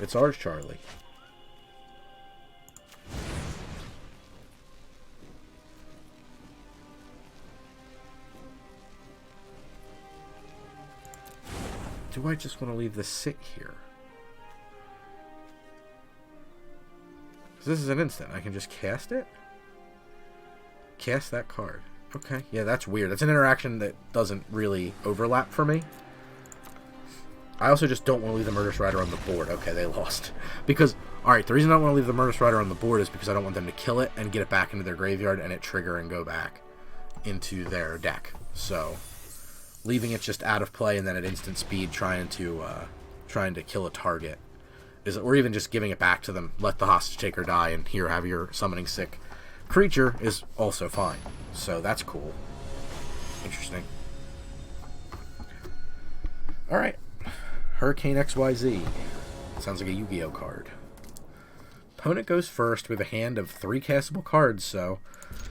It's ours, Charlie. do I just want to leave this sit here? This is an instant. I can just cast it? Cast that card. Okay, yeah, that's weird. That's an interaction that doesn't really overlap for me. I also just don't want to leave the Murderous Rider on the board. Okay, they lost. Because, alright, the reason I don't want to leave the Murderous Rider on the board is because I don't want them to kill it and get it back into their graveyard and it trigger and go back into their deck. So, leaving it just out of play and then at instant speed trying to kill a target or even just giving it back to them, let the hostage taker die, and here have your summoning sick creature is also fine. So that's cool. Interesting. Alright. Hurricane XYZ. Sounds like a Yu-Gi-Oh card. Opponent goes first with a hand of 3 castable cards, so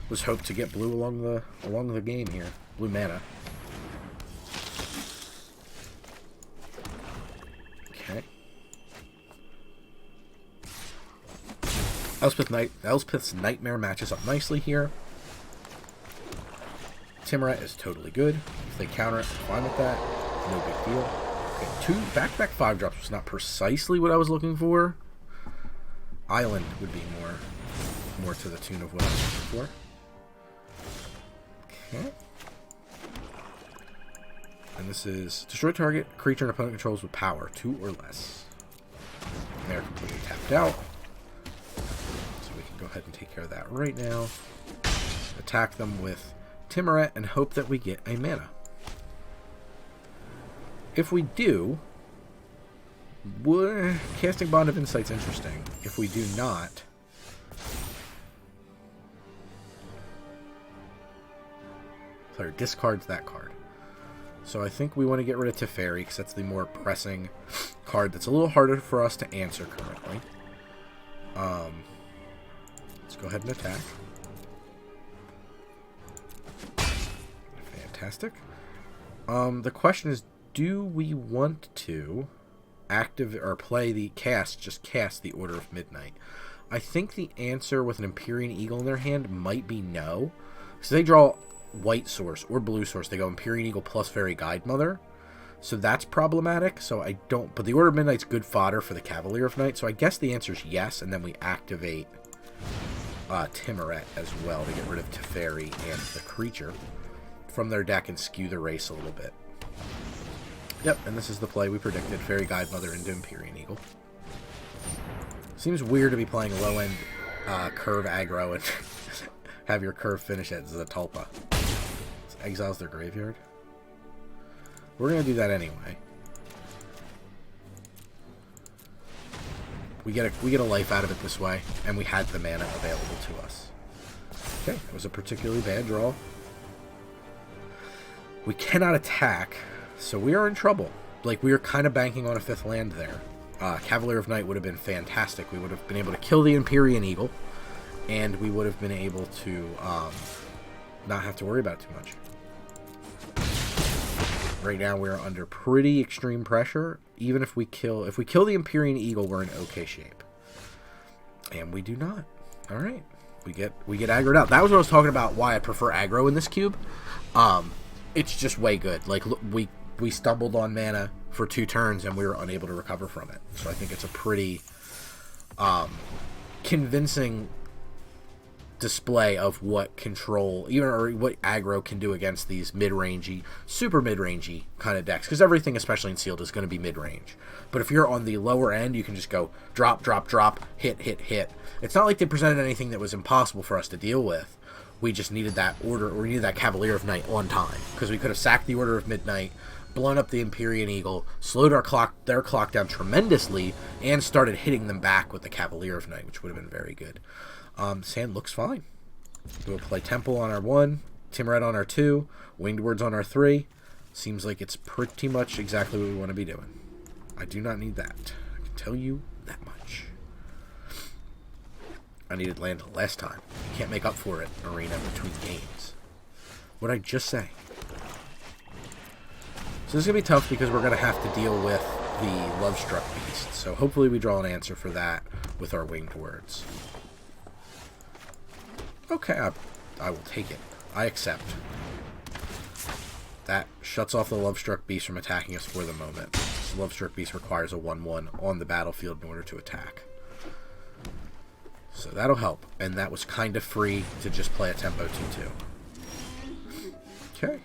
let's hope to get blue along the game here. Blue mana. Okay. Elspeth's Nightmare matches up nicely here. Timuret is totally good. If they counter it, I'm fine with that. No big deal. Okay, 2 back-to-back 5-drops was not precisely what I was looking for. Island would be more to the tune of what I was looking for. Okay. And this is destroy target creature and opponent controls with power, 2 or less. And they're completely tapped out. So we can go ahead and take care of that right now. Attack them with Timuret and hope that we get a mana. If we do, casting Bond of Insight's interesting. If we do not, player discards that card. So I think we want to get rid of Teferi because that's the more pressing card that's a little harder for us to answer currently. Let's go ahead and attack. Fantastic. The question is, do we want to play the just cast the Order of Midnight? I think the answer with an Empyrean Eagle in their hand might be no. So they draw white source or blue source. They go Empyrean Eagle plus Fairy Guide Mother. So that's problematic. So I don't, but the Order of Midnight's good fodder for the Cavalier of Night. So I guess the answer is yes, and then we activate Timuret as well to get rid of Teferi and the creature from their deck and skew the race a little bit. Yep, and this is the play we predicted. Fairy Guide Mother into Empyrean Eagle. Seems weird to be playing low-end curve aggro and have your curve finish at Zatalpa. This exiles their graveyard. We're going to do that anyway. We get a life out of it this way, and we had the mana available to us. Okay, it was a particularly bad draw. We cannot attack, so we are in trouble. Like, we are kind of banking on a 5th land there. Cavalier of Night would have been fantastic. We would have been able to kill the Empyrean Eagle, and we would have been able to not have to worry about it too much. Right now, we are under pretty extreme pressure. Even if we kill the Empyrean Eagle, we're in okay shape, and we do not. All right, we get aggroed out. That was what I was talking about. Why I prefer aggro in this cube. It's just way good. Like, we stumbled on mana for 2 turns and we were unable to recover from it. So I think it's a pretty convincing display of what control, or what aggro can do against these mid-rangey, super mid-rangey kind of decks. Because everything, especially in sealed, is going to be mid-range. But if you're on the lower end, you can just go drop, drop, drop, hit, hit, hit. It's not like they presented anything that was impossible for us to deal with. We just needed that order, or we needed that Cavalier of Night on time, because we could have sacked the Order of Midnight, blown up the Empyrean Eagle, slowed their clock down tremendously, and started hitting them back with the Cavalier of Night, which would have been very good. Sand looks fine. We'll play Temple on our 1, Timuret on our 2, Winged Words on our 3. Seems like it's pretty much exactly what we want to be doing. I do not need that. I can tell you that much. I needed land last time. You can't make up for it, Arena, between games. What'd I just say? So this is going to be tough because we're going to have to deal with the Lovestruck Beast. So hopefully we draw an answer for that with our Winged Words. Okay, I will take it. I accept. That shuts off the Lovestruck Beast from attacking us for the moment. versus Lovestruck Beast requires a 1/1 on the battlefield in order to attack. So that'll help. And that was kind of free to just play a tempo 2/2. Okay.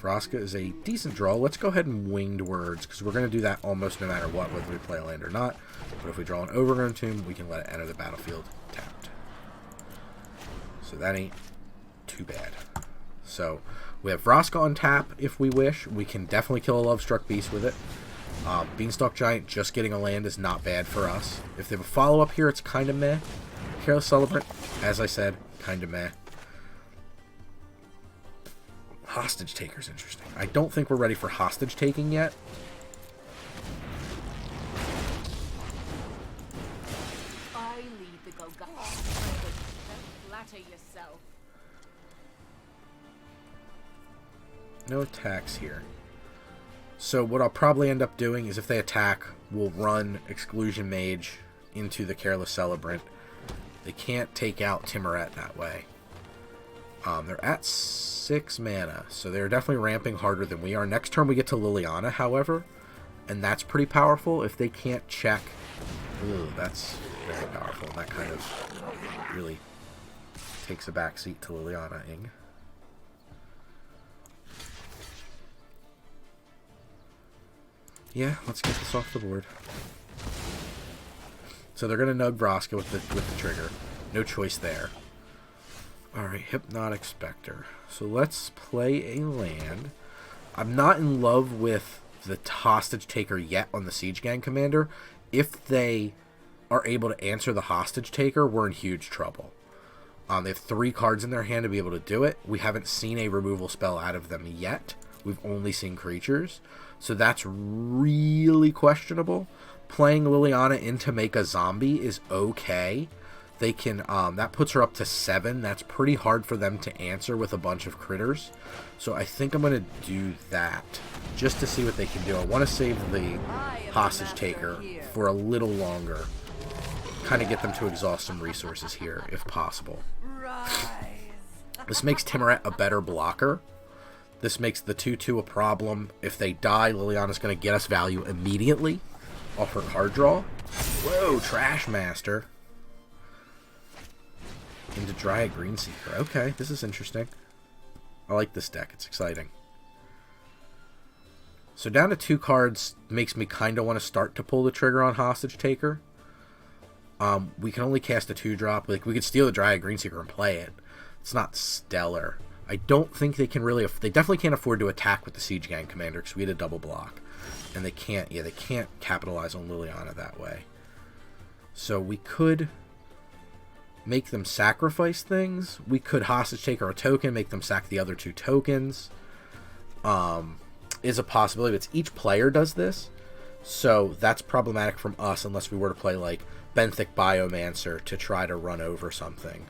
Vraska is a decent draw. Let's go ahead and Winged Words, because we're going to do that almost no matter what, whether we play a land or not. But if we draw an Overgrown Tomb, we can let it enter the battlefield tapped. So that ain't too bad. So we have Vraska on tap if we wish. We can definitely kill a Lovestruck Beast with it. Beanstalk Giant just getting a land is not bad for us. If they have a follow-up here, it's kind of meh. Careless Celebrant, as I said, kind of meh. Hostage Taker's interesting. I don't think we're ready for hostage taking yet. I lead the Golgotha. Flatter yourself. No attacks here. So what I'll probably end up doing is if they attack, we'll run Exclusion Mage into the Careless Celebrant. They can't take out Timuret that way. They're at 6 mana, so they're definitely ramping harder than we are. Next turn we get to Liliana, however, and that's pretty powerful. If they can't check, ooh, that's very powerful. And that kind of really takes a backseat to Liliana-ing. Yeah, let's get this off the board. So they're going to nug Vraska with the trigger. No choice there. Alright, Hypnotic Spectre. So let's play a land. I'm not in love with the Hostage Taker yet on the Siege Gang Commander. If they are able to answer the Hostage Taker, we're in huge trouble. They have 3 cards in their hand to be able to do it. We haven't seen a removal spell out of them yet. We've only seen creatures. So that's really questionable. Playing Liliana in to make a zombie is okay. They can, that puts her up to 7. That's pretty hard for them to answer with a bunch of critters. So I think I'm going to do that just to see what they can do. I want to save the Hostage Taker for a little longer. Kind of get them to exhaust some resources here, if possible. This makes Timuret a better blocker. This makes the 2/2 a problem. If they die, Liliana's going to get us value immediately off her card draw. Whoa, Trash Master. Into Dryad Greenseeker. Okay, this is interesting. I like this deck. It's exciting. So down to 2 cards makes me kind of want to start to pull the trigger on Hostage Taker. We can only cast a 2-drop. Like, we could steal the Dryad Greenseeker and play it. It's not stellar. I don't think they can really... They definitely can't afford to attack with the Siege Gang Commander because we had a double block. And they can't... Yeah, they can't capitalize on Liliana that way. So we could make them sacrifice things. We could Hostage Taker a token, make them sack the other 2 tokens. Is a possibility. But each player does this. So that's problematic from us unless we were to play like Benthic Biomancer to try to run over something.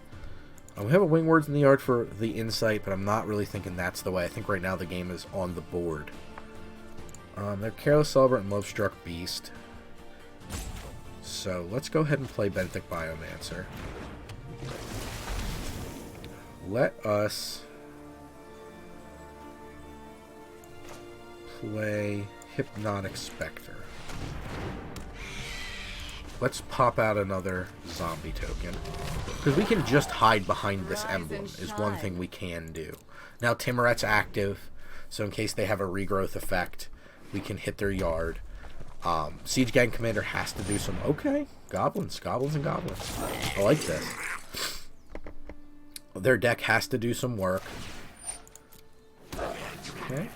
We have a Wing Words in the yard for the insight, but I'm not really thinking that's the way. I think right now the game is on the board. They're Careless Celebrant and Lovestruck Beast. So let's go ahead and play Benthic Biomancer. Let us play Hypnotic Spectre. Let's pop out another zombie token. Because we can just hide behind this emblem is one thing we can do. Now Timuret's active, so in case they have a regrowth effect, we can hit their yard. Siege Gang Commander has to do some... Okay, goblins and goblins. I like this. Their deck has to do some work. Okay.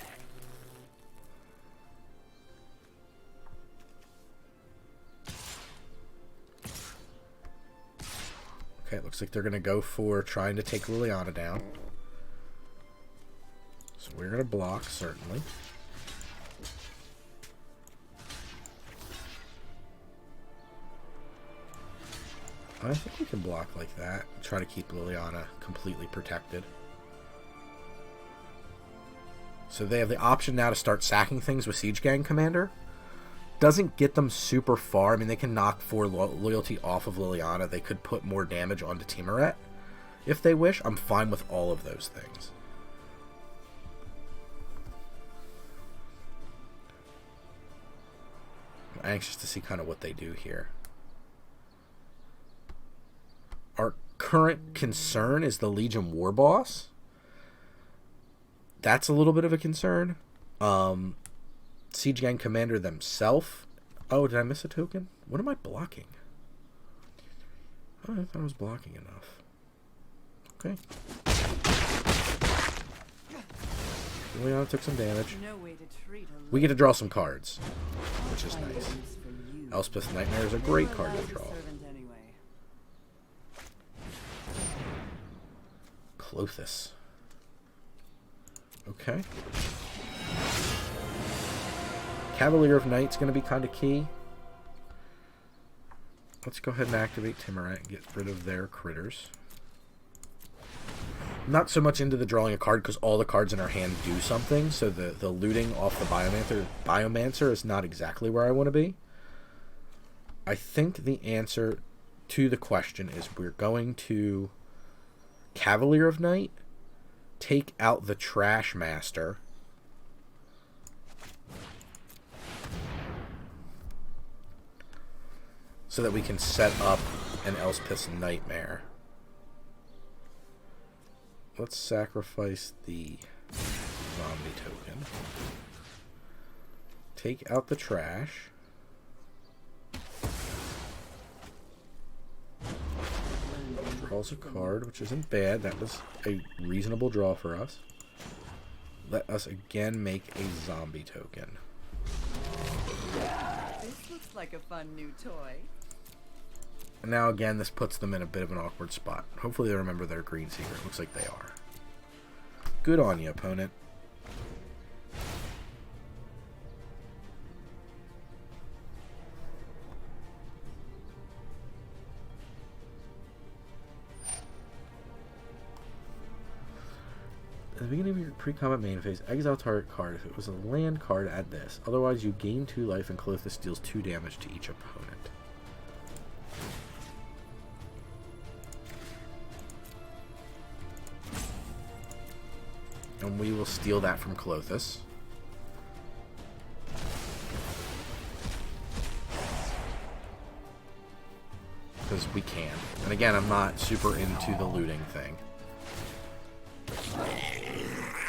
Okay, it looks like they're going to go for trying to take Liliana down. So we're going to block, certainly. I think we can block like that. Try to keep Liliana completely protected. So they have the option now to start sacking things with Siege Gang Commander. Doesn't get them super far. I mean, they can knock 4 loyalty off of Liliana. They could put more damage onto Timuret if they wish. I'm fine with all of those things. anxious to see kind of what they do here. Our current concern is the Legion War Boss. That's a little bit of a concern. Siege Gang Commander themselves. Oh, did I miss a token? What am I blocking? Oh, I thought I was blocking enough. Okay. Leon took some damage. We get to draw some cards, which is nice. Elspeth's Nightmare is a great card to draw. Clothis. Okay. Cavalier of Night's going to be kind of key. Let's go ahead and activate Timurat and get rid of their critters. Not so much into the drawing a card because all the cards in our hand do something, so the looting off the Biomancer is not exactly where I want to be. I think the answer to the question is we're going to Cavalier of Night, take out the Trash Master, so that we can set up an Elspeth's Nightmare. Let's sacrifice the zombie token. Take out the trash. Draws a card, which isn't bad. That was a reasonable draw for us. Let us again make a zombie token. This looks like a fun new toy. And now again, this puts them in a bit of an awkward spot. Hopefully they remember their green secret. Looks like they are. Good on you, opponent. At the beginning of your pre-combat main phase, exile target card. If it was a land card, add this. Otherwise, you gain 2 life and Clothis deals 2 damage to each opponent. And we will steal that from Clothis. Because we can. And again, I'm not super into the looting thing.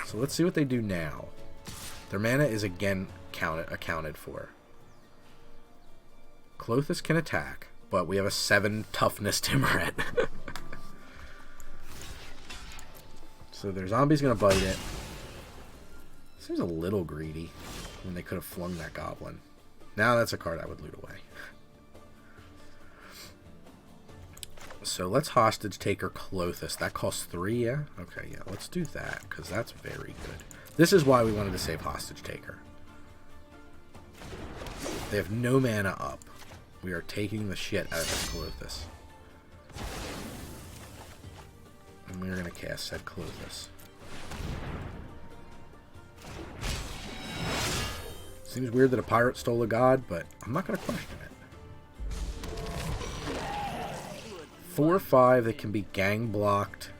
So let's see what they do now. Their mana is again accounted for. Clothis can attack, but we have a 7 toughness Timurat. So their zombie's gonna bite it. Seems a little greedy when they could have flung that goblin. Now that's a card I would loot away. So let's hostage taker Clothis. That costs 3, yeah? Okay, yeah, let's do that, because that's very good. This is why we wanted to save hostage taker. They have no mana up. We are taking the shit out of this Clothis. And we're going to cast said Clothis. Seems weird that a pirate stole a god, but I'm not going to question it. 4/5 that can be gang blocked,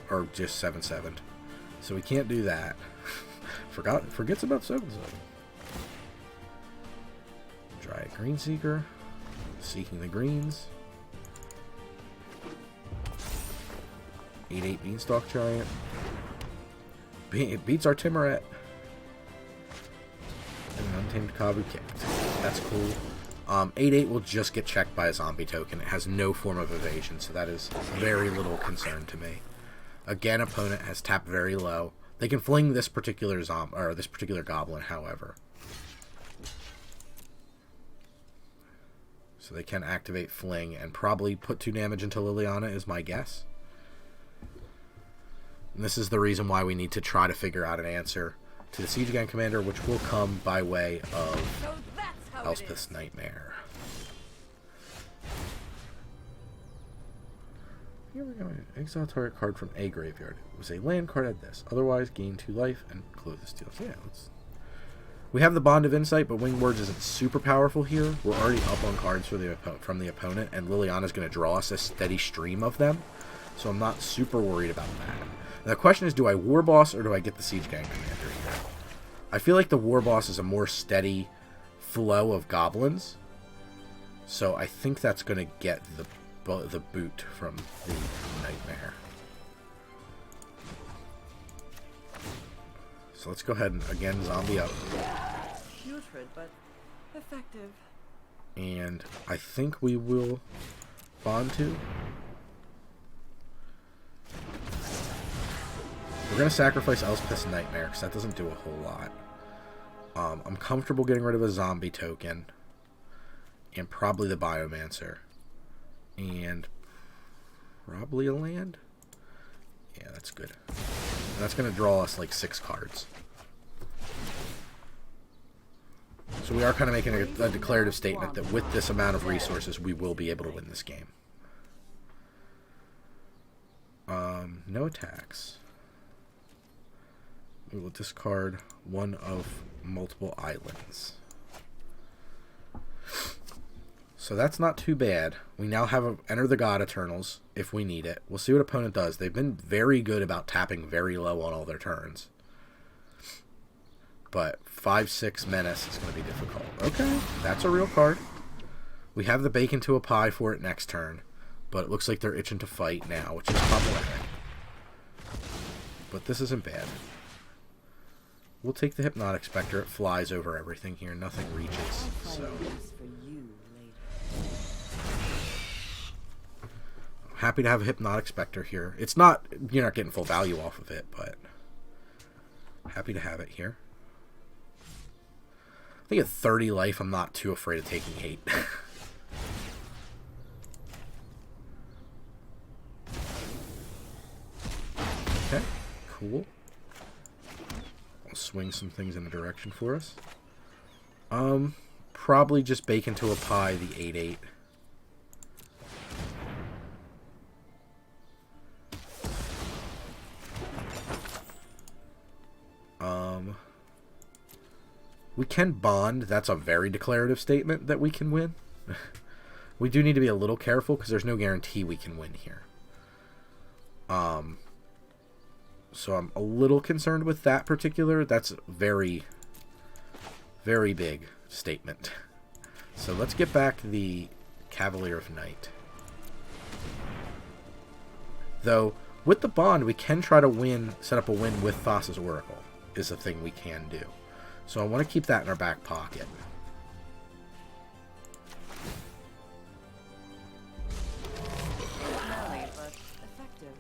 or just 7/7'd. So we can't do that. Forgets about 7/7. Dryad Greenseeker, seeking the greens. 8/8 Beanstalk Giant. It beats our Timurat. And an Untamed Kabu kicked. That's cool. 8/8 will just get checked by a zombie token. It has no form of evasion, so that is very little concern to me. Again, opponent has tapped very low. They can fling this particular this particular goblin, however. So they can activate Fling and probably put 2 damage into Liliana, is my guess. And this is the reason why we need to try to figure out an answer to the Siege Gang Commander, which will come by way of Elspeth's Nightmare. Here we go. Exile target card from a graveyard. It was a land card at this. Otherwise, gain 2 life and Clothis deals. Yeah, we have the Bond of Insight, but Winged Words isn't super powerful here. We're already up on cards for from the opponent, and Liliana's going to draw us a steady stream of them. So I'm not super worried about that. Now the question is, do I War Boss or do I get the Siege Gang Commander here? I feel like the War Boss is a more steady flow of goblins. So I think that's going to get the boot from the nightmare. So let's go ahead and, again, zombie up. Putrid, but effective. And I think we will bond to. We're going to sacrifice Elspeth's Nightmare, because that doesn't do a whole lot. I'm comfortable getting rid of a zombie token. And probably the Biomancer. And probably a land. Yeah, that's good. And that's going to draw us like 6 cards. So we are kind of making a declarative statement that with this amount of resources, we will be able to win this game. No attacks. We will discard one of multiple islands. So that's not too bad. We now have Enter the God Eternals if we need it. We'll see what opponent does. They've been very good about tapping very low on all their turns. But 5/6 Menace is going to be difficult. Okay, that's a real card. We have the Bake into a Pie for it next turn. But it looks like they're itching to fight now, which is problematic. But this isn't bad. We'll take the Hypnotic Spectre. It flies over everything here. Nothing reaches. So I'm happy to have a Hypnotic Spectre here. It's not, you're not getting full value off of it, but happy to have it here. I think at 30 life, I'm not too afraid of taking 8. Okay, cool. I'll swing some things in a direction for us. Probably just Bake into a Pie the 8/8. We can bond. That's a very declarative statement that we can win. We do need to be a little careful because there's no guarantee we can win here. So I'm a little concerned with that particular. That's very, very big statement. So let's get back the Cavalier of Night. Though, with the bond, we can try to win, set up a win with Thassa's Oracle, is a thing we can do. So I want to keep that in our back pocket. Smelly, but effective.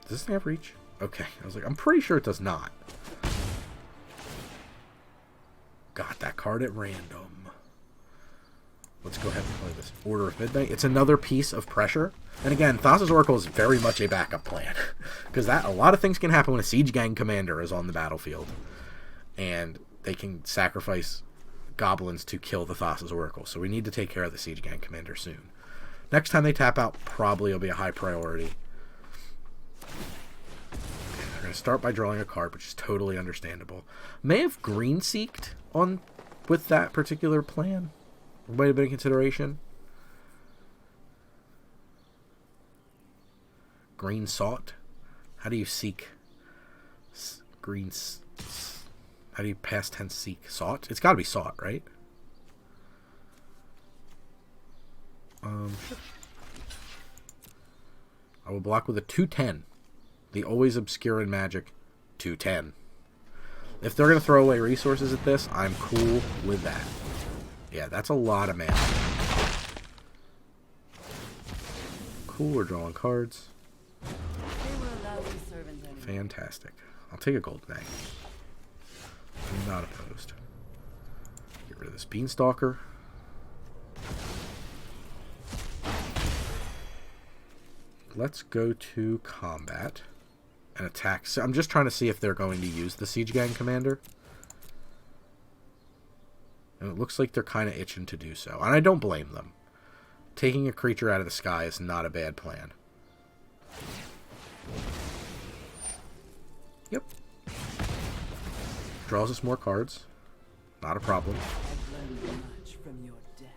Does this thing have reach? Okay, I was like, I'm pretty sure it does not. Got that card at random. Let's go ahead and play this. Order of Midnight. It's another piece of pressure. And again, Thassa's Oracle is very much a backup plan. Because a lot of things can happen when a Siege Gang commander is on the battlefield. And they can sacrifice goblins to kill the Thassa's Oracle. So we need to take care of the Siege Gang commander soon. Next time they tap out, probably will be a high priority. They're going to start by drawing a card, which is totally understandable. May have green seeked on with that particular plan. Might have been a consideration. Green sought. How do you seek green? How do you past tense seek? Sought? It's got to be sought, right? I will block with a 2/10. The always obscure in Magic 2/10. If they're going to throw away resources at this, I'm cool with that. Yeah, that's a lot of mana. Cool, we're drawing cards. Fantastic. I'll take a golden egg. I'm not opposed. Get rid of this Beanstalker. Let's go to combat and attack. So I'm just trying to see if they're going to use the Siege Gang commander. And it looks like they're kind of itching to do so. And I don't blame them. Taking a creature out of the sky is not a bad plan. Yep. Draws us more cards. Not a problem. I've learned much from your death.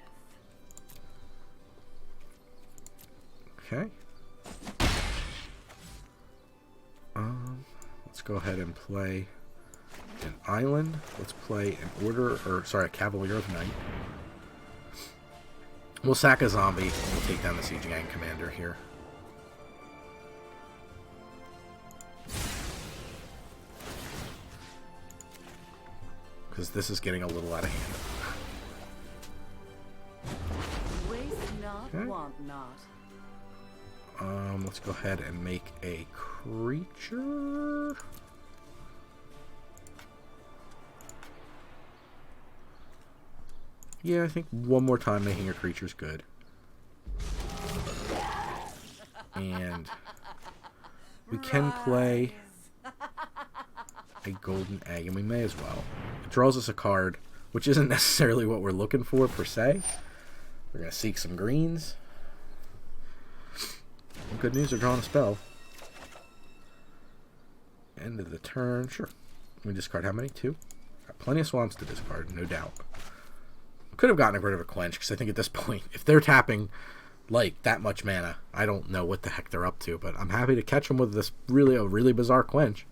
Okay. Let's go ahead and play an island. Let's play an order, or sorry, a Cavalier of Night. We'll sack a zombie and we'll take down the Siege Gang commander here. Because this is getting a little out of hand. Waste not, Okay. want not. Let's go ahead and make a creature. Yeah, I think one more time making a creature is good. And we can play a golden egg, and we may as well. It draws us a card, which isn't necessarily what we're looking for per se. We're going to seek some greens. And good news, they're drawing a spell. End of the turn. Sure. We discard how many? 2? Got plenty of swamps to discard, no doubt. Could have gotten rid of a quench, because I think at this point, if they're tapping like that much mana, I don't know what the heck they're up to, but I'm happy to catch them with this really bizarre quench.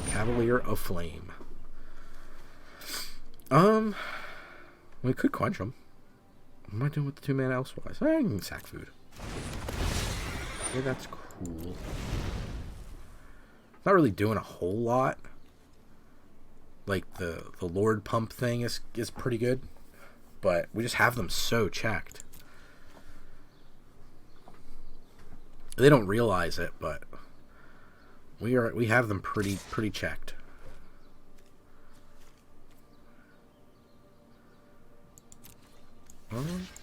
Cavalier of Flame. We could quench them. What am I doing with the 2 mana elsewise? I can sack food. Okay, that's cool. Not really doing a whole lot. Like the Lord Pump thing is pretty good, but we just have them so checked. They don't realize it, but we have them pretty checked.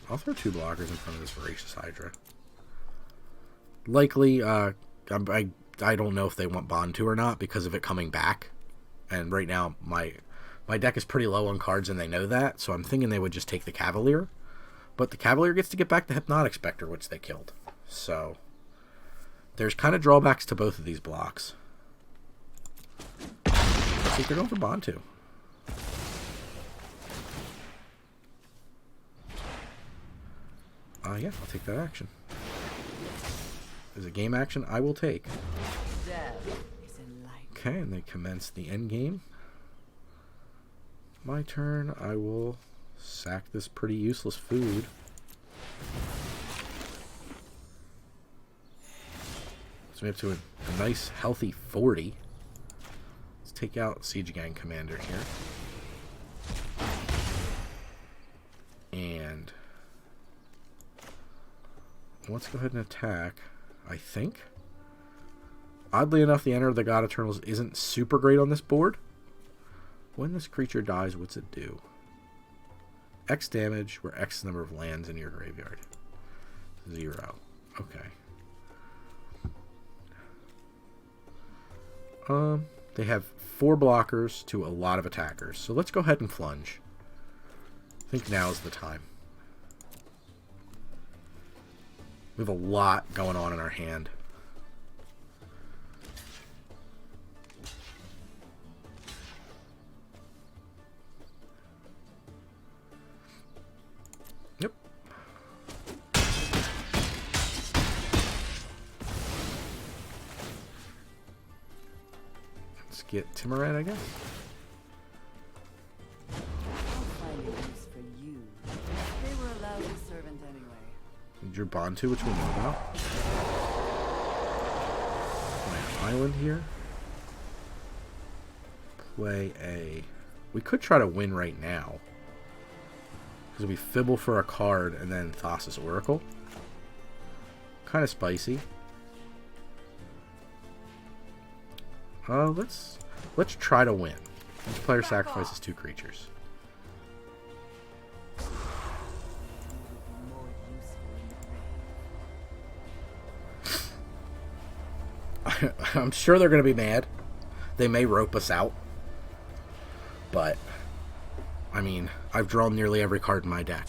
I'll throw 2 blockers in front of this Voracious Hydra. Likely, I don't know if they want Bond to or not because of it coming back. And right now, my deck is pretty low on cards, and they know that. So I'm thinking they would just take the Cavalier. But the Cavalier gets to get back the Hypnotic Spectre, which they killed. So there's kind of drawbacks to both of these blocks. Let's see if they're going for Bond too. Yeah, I'll take that action. As a game action, I will take. Death is in light. Okay, and they commence the end game. My turn. I will sack this pretty useless food. So we have to a nice, healthy 40. Let's take out Siege Gang Commander here. And let's go ahead and attack, I think. Oddly enough, the Enter of the God Eternals isn't super great on this board. When this creature dies, what's it do? X damage, where X number of lands in your graveyard. 0. Okay. They have 4 blockers to a lot of attackers. So let's go ahead and plunge. I think now is the time. We have a lot going on in our hand. Yep. Let's get Timurat, I guess. I'll find a use for you. They were a lousy servant anyway. Your Bond 2, which we know about. Play an island here. Play a... We could try to win right now. Because we Fibble for a card and then Thassa's Oracle. Kind of spicy. Let's try to win. Each player sacrifices 2 creatures. More useful in the grave. I'm sure they're going to be mad. They may rope us out. But, I mean, I've drawn nearly every card in my deck.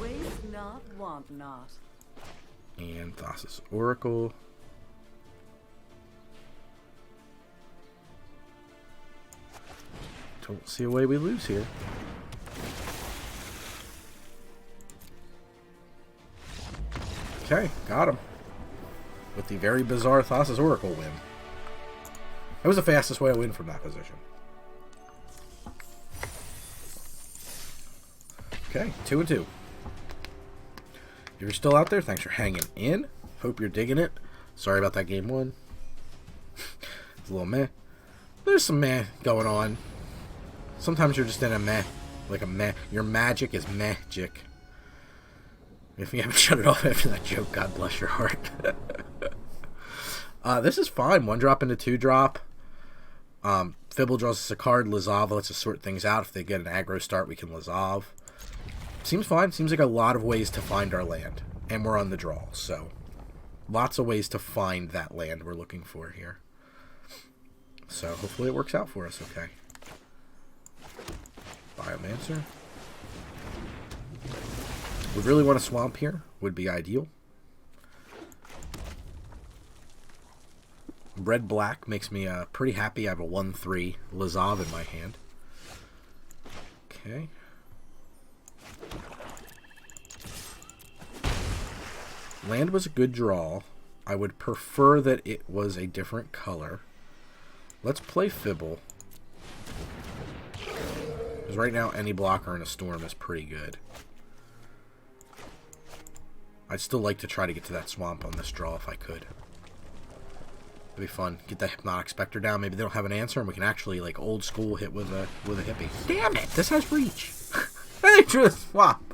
Waste not, want not. And Thassa's Oracle. Don't see a way we lose here. Okay, got him. With the very bizarre Thassa's Oracle win. That was the fastest way to win from that position. Okay, 2-2. If you're still out there, thanks for hanging in. Hope you're digging it. Sorry about that game one. It's a little meh. There's some meh going on. Sometimes you're just in a meh. Like a meh. Your magic is magic. If you haven't shut it off after that joke, God bless your heart. This is fine. 1-drop into 2-drop. Fibble draws us a card. Lazav lets us sort things out. If they get an aggro start, we can Lazav. Seems fine. Seems like a lot of ways to find our land. And we're on the draw, so lots of ways to find that land we're looking for here. So hopefully it works out for us okay. Biomancer. Would really want a swamp here. Would be ideal. Red-black makes me pretty happy. I have a 1-3 Lazav in my hand. Okay. Land was a good draw. I would prefer that it was a different color. Let's play Fibble. Because right now, any blocker in a storm is pretty good. I'd still like to try to get to that swamp on this draw if I could. It'd be fun. Get that Hypnotic Spectre down. Maybe they don't have an answer, and we can actually, like, old school hit with a hippie. Damn it! This has reach. I drew the swamp.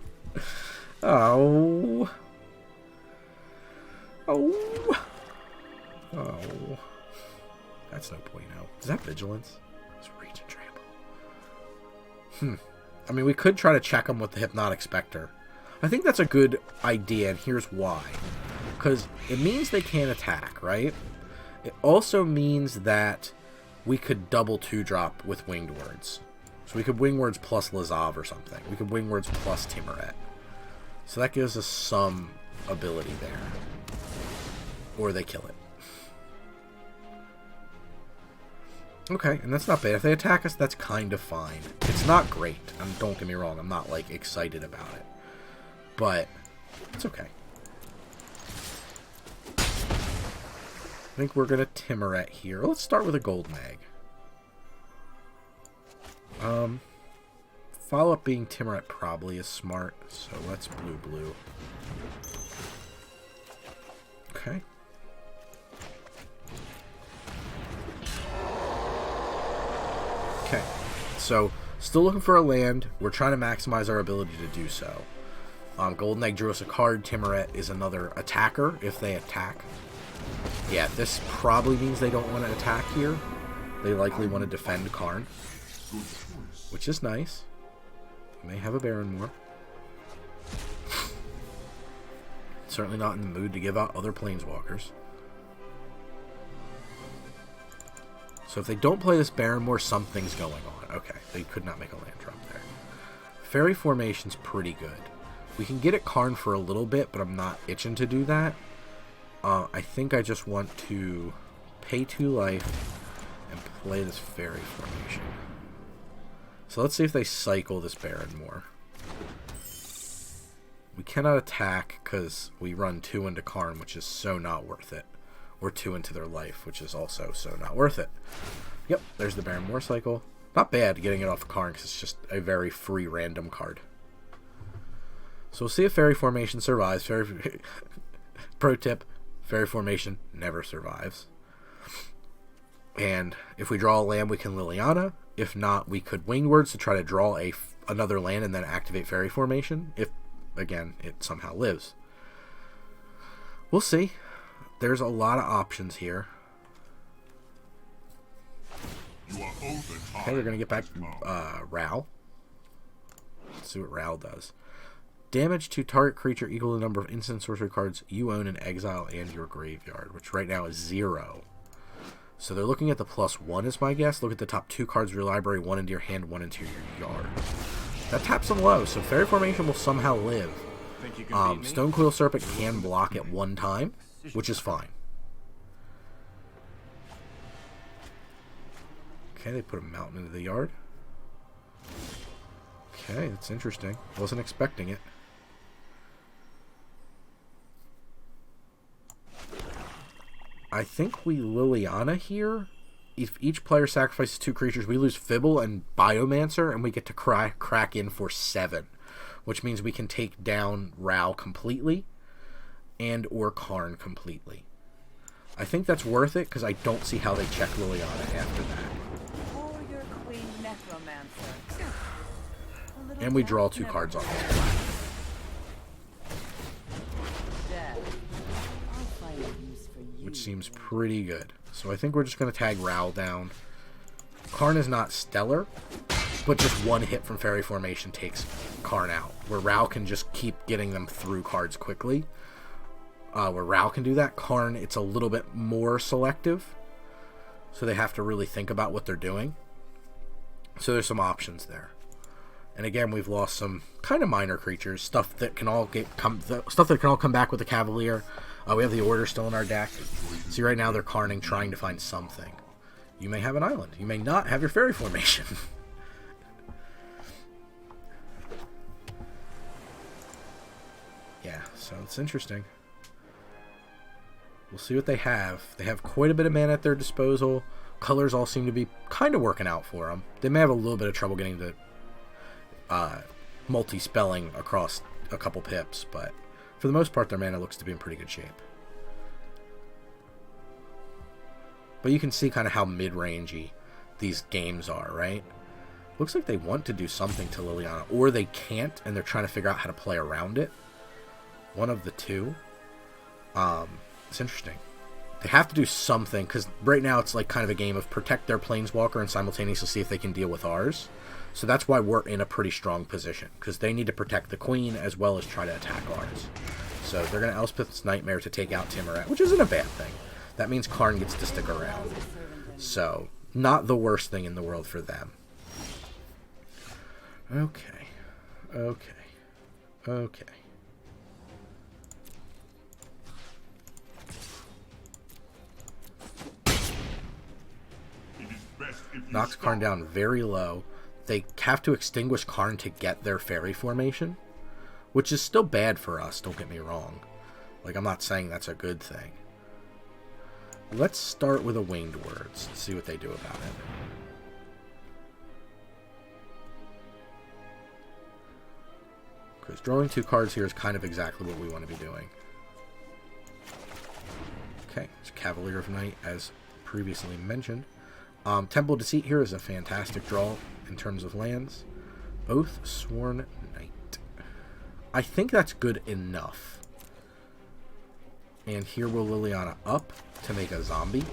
Oh. Oh. Oh. That's no bueno. Is that Vigilance? It's reach and trample. I mean, we could try to check them with the Hypnotic Spectre. I think that's a good idea, and here's why. Because it means they can't attack, right? It also means that we could double 2-drop with Winged Words. So we could Winged Words plus Lazav or something. We could Winged Words plus Timuret. So that gives us some ability there. Or they kill it. Okay, and that's not bad. If they attack us, that's kind of fine. It's not great. Don't get me wrong. I'm not, like, excited about it. But it's okay. I think we're going to Timuret here. Let's start with a Golden Egg. Follow-up being Timuret probably is smart, so let's blue. Okay. Okay, so still looking for a land. We're trying to maximize our ability to do so. Golden Egg drew us a card. Timuret is another attacker if they attack. Yeah, this probably means they don't want to attack here. They likely want to defend Karn, which is nice. May have a Baron more. Certainly not in the mood to give out other Planeswalkers. So if they don't play this Baron more, something's going on. Okay, they could not make a land drop there. Fairy Formation's pretty good. We can get at Karn for a little bit, but I'm not itching to do that. I think I just want to pay 2 life and play this Fairy Formation. So let's see if they cycle this Baron more. We cannot attack because we run 2 into Karn, which is so not worth it. Or 2 into their life, which is also so not worth it. Yep, there's the Baron War cycle. Not bad getting it off of Karn because it's just a very free random card. So we'll see if Fairy Formation survives. Pro tip, Fairy Formation never survives. And if we draw a land, we can Liliana. If not, we could Winged Words to try to draw another land and then activate Fairy Formation. If, again, it somehow lives. We'll see. There's a lot of options here. Okay, we're going to get back Ral. Let's see what Ral does. Damage to target creature equal to the number of instant sorcery cards you own in exile and your graveyard, which right now is 0. So they're looking at the +1 is my guess. Look at the top 2 cards of your library, 1 into your hand, 1 into your yard. That taps them low, so Fairy Formation will somehow live. Stonecoil Serpent can block at 1 time, which is fine. Okay, they put a mountain into the yard. Okay, that's interesting. Wasn't expecting it. I think we Liliana here. If each player sacrifices 2 creatures, we lose Fibble and Biomancer, and we get to crack in for 7, which means we can take down Ral completely and or Karn completely. I think that's worth it because I don't see how they check Liliana after that. Or your queen necromancer. And we draw 2 cards on this black, Death. I'll find a use for you. which seems pretty good. So I think we're just going to tag Ral down. Karn is not stellar, but just 1 hit from Fairy Formation takes Karn out, where Ral can just keep getting them through cards quickly. Where Ral can do that, Karn, it's a little bit more selective, so they have to really think about what they're doing. So there's some options there. And again, we've lost some kind of minor creatures, stuff that can all come back with the Cavalier. We have the Order still in our deck. See, right now they're Karning, trying to find something. You may have an island. You may not have your Fairy Formation. Yeah, so it's interesting. We'll see what they have. They have quite a bit of mana at their disposal. Colors all seem to be kind of working out for them. They may have a little bit of trouble getting the multi-spelling across a couple pips, but for the most part, their mana looks to be in pretty good shape. But you can see kind of how mid-rangey these games are, right? Looks like they want to do something to Liliana, or they can't, and they're trying to figure out how to play around it. One of the two. It's interesting. They have to do something, because right now it's like kind of a game of protect their Planeswalker and simultaneously see if they can deal with ours. So that's why we're in a pretty strong position, because they need to protect the Queen as well as try to attack ours. So they're going to Elspeth's Nightmare to take out Timoret, which isn't a bad thing. That means Karn gets to stick around. So, not the worst thing in the world for them. Okay. Knocks Karn down very low. They have to extinguish Karn to get their Fairy Formation, which is still bad for us, don't get me wrong. Like, I'm not saying that's a good thing. Let's start with a Winged Words and see what they do about it. Because drawing 2 cards here is kind of exactly what we want to be doing. Okay, it's Cavalier of Night, as previously mentioned. Temple of Deceit here is a fantastic draw in terms of lands. Oath Sworn Knight. I think that's good enough. And here we'll Liliana up to make a zombie.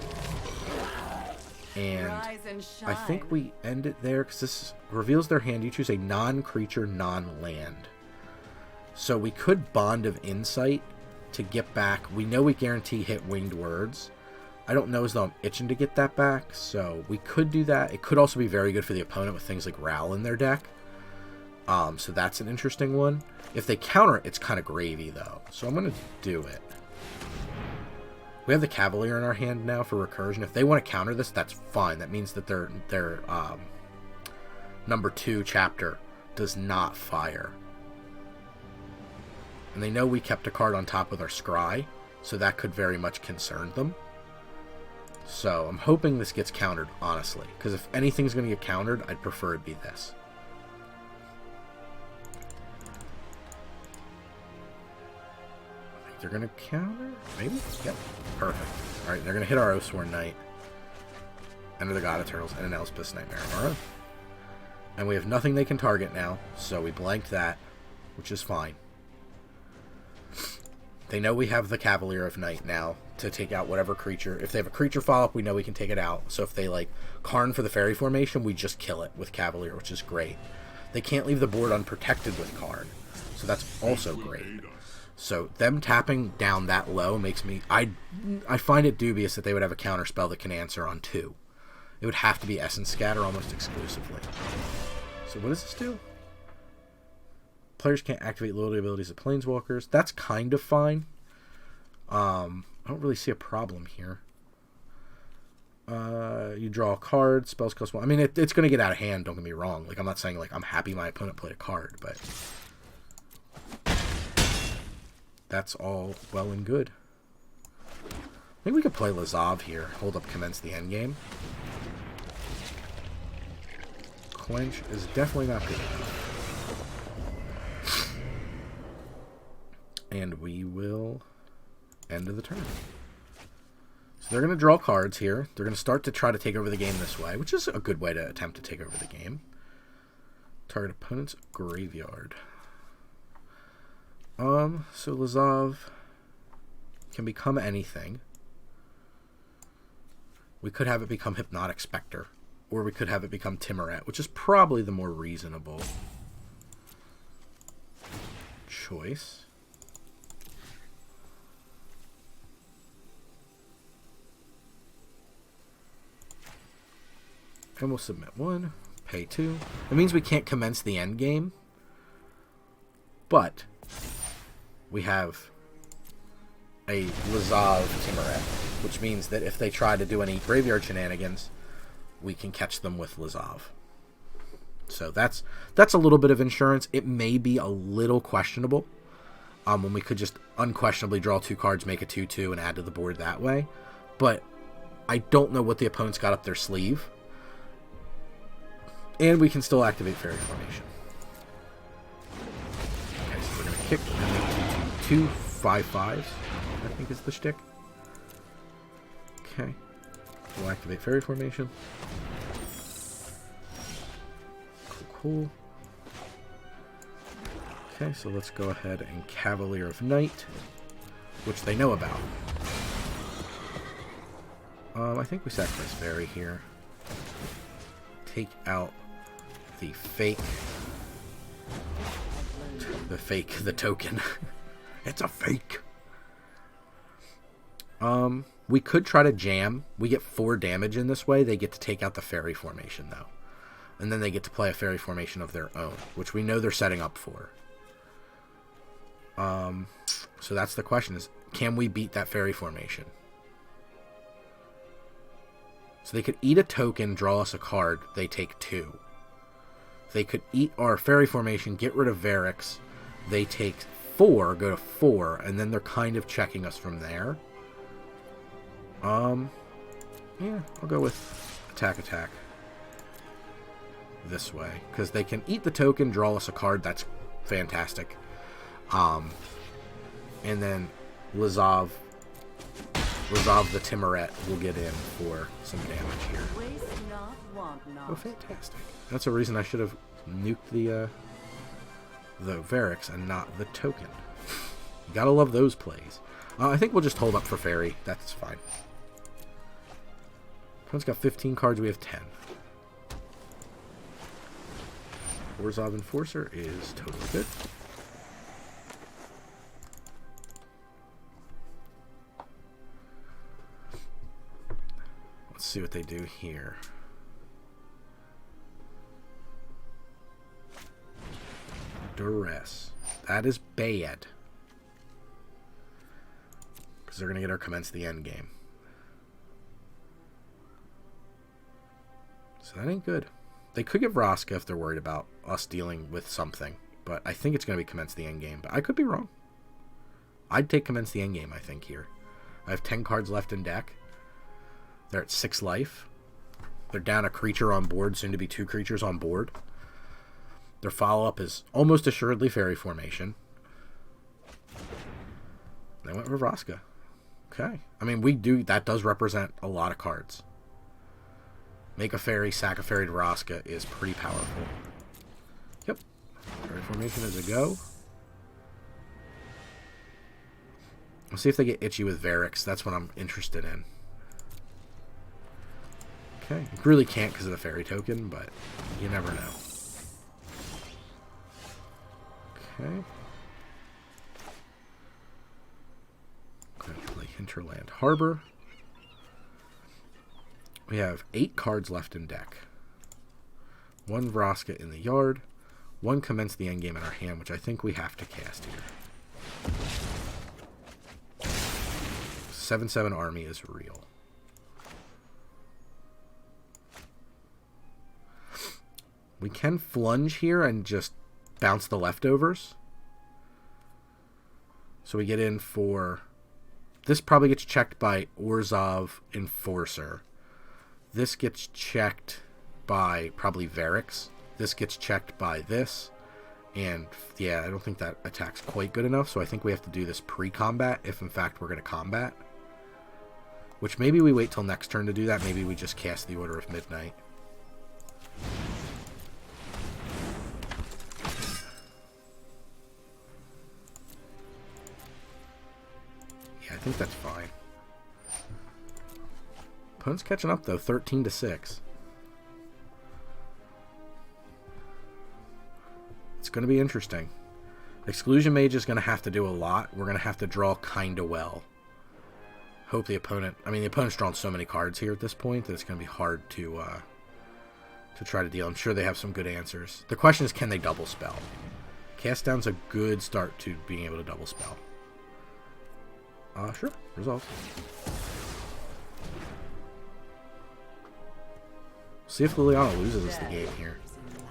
And I think we end it there because this reveals their hand. You choose a non-creature, non-land. So we could Bond of Insight to get back. We know we guarantee hit Winged Words. I don't know as though I'm itching to get that back, so we could do that. It could also be very good for the opponent with things like Ral in their deck. So that's an interesting one. If they counter it, it's kind of gravy, though. So I'm going to do it. We have the Cavalier in our hand now for recursion. If they want to counter this, that's fine. That means that their number 2 chapter does not fire. And they know we kept a card on top with our Scry, so that could very much concern them. So I'm hoping this gets countered, honestly. Because if anything's going to get countered, I'd prefer it be this. I think they're going to counter? Maybe? Yep. Perfect. Alright, they're going to hit our Oathsworn Knight. Enter the God Eternals and an Elspeth's Nightmare. Alright. And we have nothing they can target now, so we blanked that, which is fine. They know we have the Cavalier of Night now to take out whatever creature. If they have a creature follow-up, we know we can take it out. So if they, like, Karn for the Fairy Formation, we just kill it with Cavalier, which is great. They can't leave the board unprotected with Karn, so that's also great. So them tapping down that low makes me... I find it dubious that they would have a counter spell that can answer on 2. It would have to be Essence Scatter almost exclusively. So what does this do? Players can't activate loyalty abilities of Planeswalkers. That's kind of fine. I don't really see a problem here. You draw a card, spells cost 1. I mean, it's going to get out of hand, don't get me wrong. Like, I'm not saying, like, I'm happy my opponent played a card, but... that's all well and good. I think we could play Lazav here. Hold up, commence the endgame. Quench is definitely not good enough. And we will end of the turn. So they're going to draw cards here. They're going to start to try to take over the game this way, which is a good way to attempt to take over the game. Target opponent's graveyard. So Lazav can become anything. We could have it become Hypnotic Spectre, or we could have it become Timoret, which is probably the more reasonable choice. And we'll submit 1, pay 2. It means we can't commence the end game, but we have a Lazav Timoret, which means that if they try to do any graveyard shenanigans, we can catch them with Lazav. So that's a little bit of insurance. It may be a little questionable when we could just unquestionably draw 2 cards, make a 2/2, and add to the board that way. But I don't know what the opponent's got up their sleeve. And we can still activate Fairy Formation. Okay, so we're going to kick and make 2 5/5s, I think is the shtick. Okay. We'll activate Fairy Formation. Cool. Okay, so let's go ahead and Cavalier of Night, which they know about. I think we sacrifice Fairy here. Take out the token. It's a fake. We could try to jam. We get 4 damage in this way. They get to take out the Fairy Formation, though. And then they get to play a Fairy Formation of their own, which we know they're setting up for. So that's the question, is can we beat that Fairy Formation? So they could eat a token, draw us a card, they take 2. They could eat our Fairy Formation, get rid of Varix, they take 4, go to 4, and then they're kind of checking us from there. Yeah, I'll go with attack this way, because they can eat the token, draw us a card, that's fantastic. And then Lazav the Timoret will get in for some damage here. Waste not, want not. Oh, fantastic. That's a reason I should have nuked the Varix and not the token. You gotta love those plays. I think we'll just hold up for Fairy. That's fine. Opponent's got 15 cards, we have 10. Orzhov Enforcer is totally good. Let's see what they do here. Duress. That is bad. Because they're going to get our commence the end game. So that ain't good. They could get Vraska if they're worried about us dealing with something. But I think it's going to be commence the end game. But I could be wrong. I'd take commence the end game, I think, here. I have 10 cards left in deck. They're at 6 life. They're down a creature on board, soon to be 2 creatures on board. Their follow-up is almost assuredly Fairy Formation. They went with Vraska. Okay. I mean, that does represent a lot of cards. Make a fairy, sack a fairy to Vraska is pretty powerful. Yep. Fairy Formation is a go. Let's see if they get itchy with Varix. That's what I'm interested in. Okay. You really can't because of the fairy token, but you never know. Okay. Going to play Hinterland Harbor. We have 8 cards left in deck. 1 Vraska in the yard. 1 commence the endgame in our hand, which I think we have to cast here. 7/7 army is real. We can flunge here and just bounce the leftovers. So we get in for This probably gets checked by Orzhov Enforcer. This gets checked by probably Varix. This gets checked by this. And yeah, I don't think that attack's quite good enough, so I think we have to do this pre-combat if in fact we're going to combat. Which maybe we wait till next turn to do that. Maybe we just cast the Order of Midnight. Yeah, I think that's fine. Opponent's catching up though, 13-6. It's going to be interesting. Exclusion Mage is going to have to do a lot. We're going to have to draw kind of well. Hope the opponent... I mean, the opponent's drawn so many cards here at this point that it's going to be hard to try to deal. I'm sure they have some good answers. The question is, can they double spell? Cast Down's a good start to being able to double spell. Sure. Resolve. See if Liliana loses us the game here.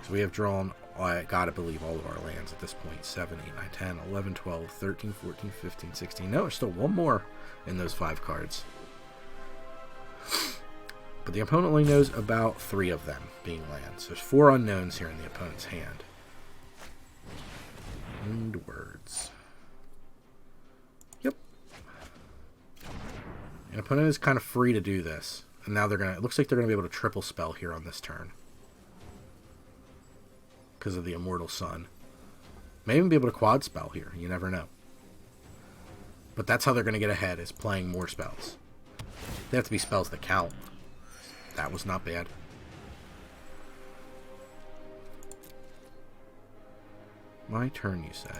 So we have drawn... I gotta believe all of our lands at this point. 7, 8, 9, 10, 11, 12, 13, 14, 15, 16. No, there's still one more in those 5 cards. But the opponent only knows about 3 of them being lands. There's 4 unknowns here in the opponent's hand. And words. Yep. And opponent is kind of free to do this. And now they're gonna... It looks like they're gonna be able to triple spell here on this turn. Because of the Immortal Sun. May even be able to quad spell here. You never know. But that's how they're going to get ahead, is playing more spells. They have to be spells that count. That was not bad. My turn, you say.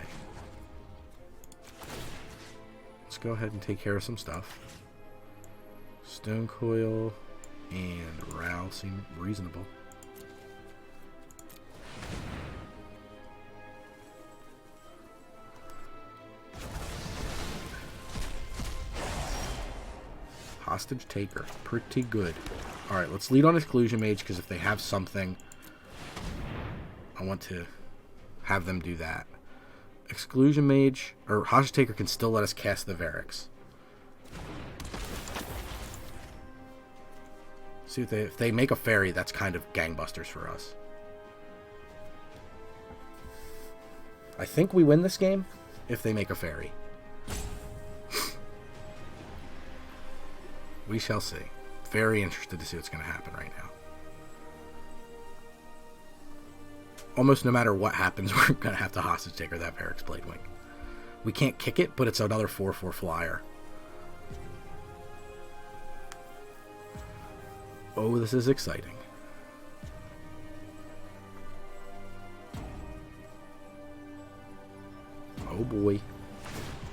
Let's go ahead and take care of some stuff. Stone Coil and Ral seem reasonable. Hostage Taker. Pretty good. Alright, let's lead on Exclusion Mage, because if they have something, I want to have them do that. Exclusion Mage, or Hostage Taker can still let us cast the Varix. See if they make a fairy, that's kind of gangbusters for us. I think we win this game if they make a fairy. We shall see. Very interested to see what's going to happen right now. Almost no matter what happens, we're going to have to Hostage Taker that Varix Bladewing. We can't kick it, but it's another 4/4 flyer. Oh, this is exciting. Oh boy.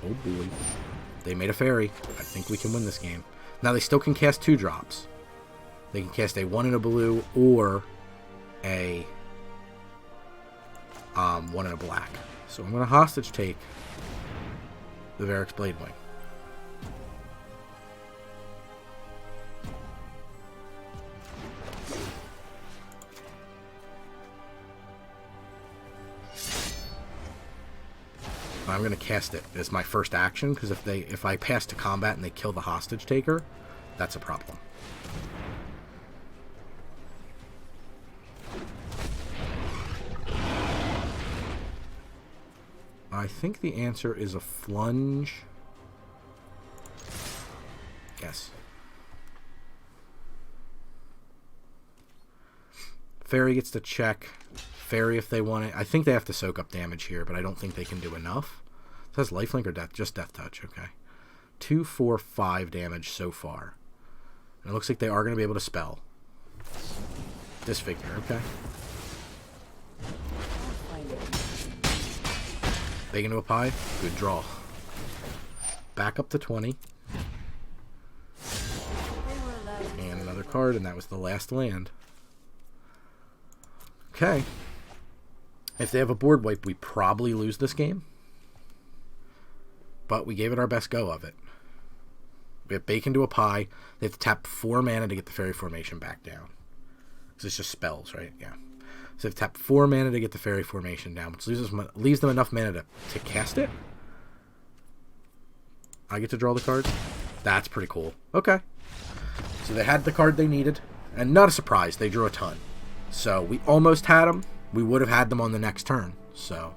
Oh boy. They made a fairy. I think we can win this game. Now they still can cast 2 drops. They can cast a 1 in a blue or a 1 in a black. So I'm going to Hostage Take the Varix Bladewing. I'm going to cast it as my first action, because if I pass to combat and they kill the Hostage Taker, that's a problem. I think the answer is a Flunge. Yes. Fairy gets to check. Fairy if they want it. I think they have to soak up damage here, but I don't think they can do enough. It says lifelink or death? Just death touch. Okay. 2, 4, 5 damage so far. And it looks like they are going to be able to spell. Disfigure. Okay. Big into a pie. Good draw. Back up to 20. And another card, and that was the last land. Okay. If they have a board wipe, we probably lose this game. But we gave it our best go of it. We have Bake into a Pie. They have to tap 4 mana to get the Fairy Formation back down. Because it's just spells, right? Yeah. So they have to tap 4 mana to get the Fairy Formation down, which leaves them enough mana to cast it. I get to draw the cards? That's pretty cool. Okay. So they had the card they needed, and not a surprise, they drew a ton. So we almost had them. We would have had them on the next turn. So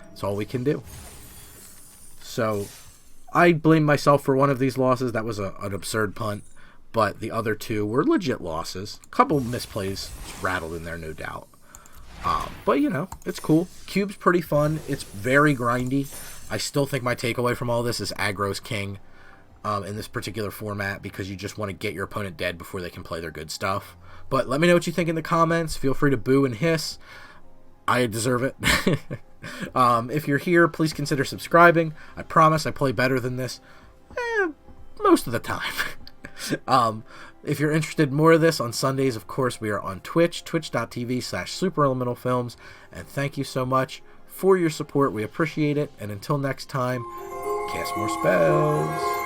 that's all we can do. So I blame myself for one of these losses. That was an absurd punt. But the other two were legit losses. A couple misplays rattled in there, no doubt. But, you know, it's cool. Cube's pretty fun. It's very grindy. I still think my takeaway from all this is aggro's king in this particular format, because you just want to get your opponent dead before they can play their good stuff. But let me know what you think in the comments. Feel free to boo and hiss. I deserve it. If you're here, please consider subscribing. I promise I play better than this most of the time. If you're interested in more of this, on Sundays, of course, we are on Twitch, twitch.tv/superelementalfilms. And thank you so much for your support. We appreciate it. And until next time, cast more spells.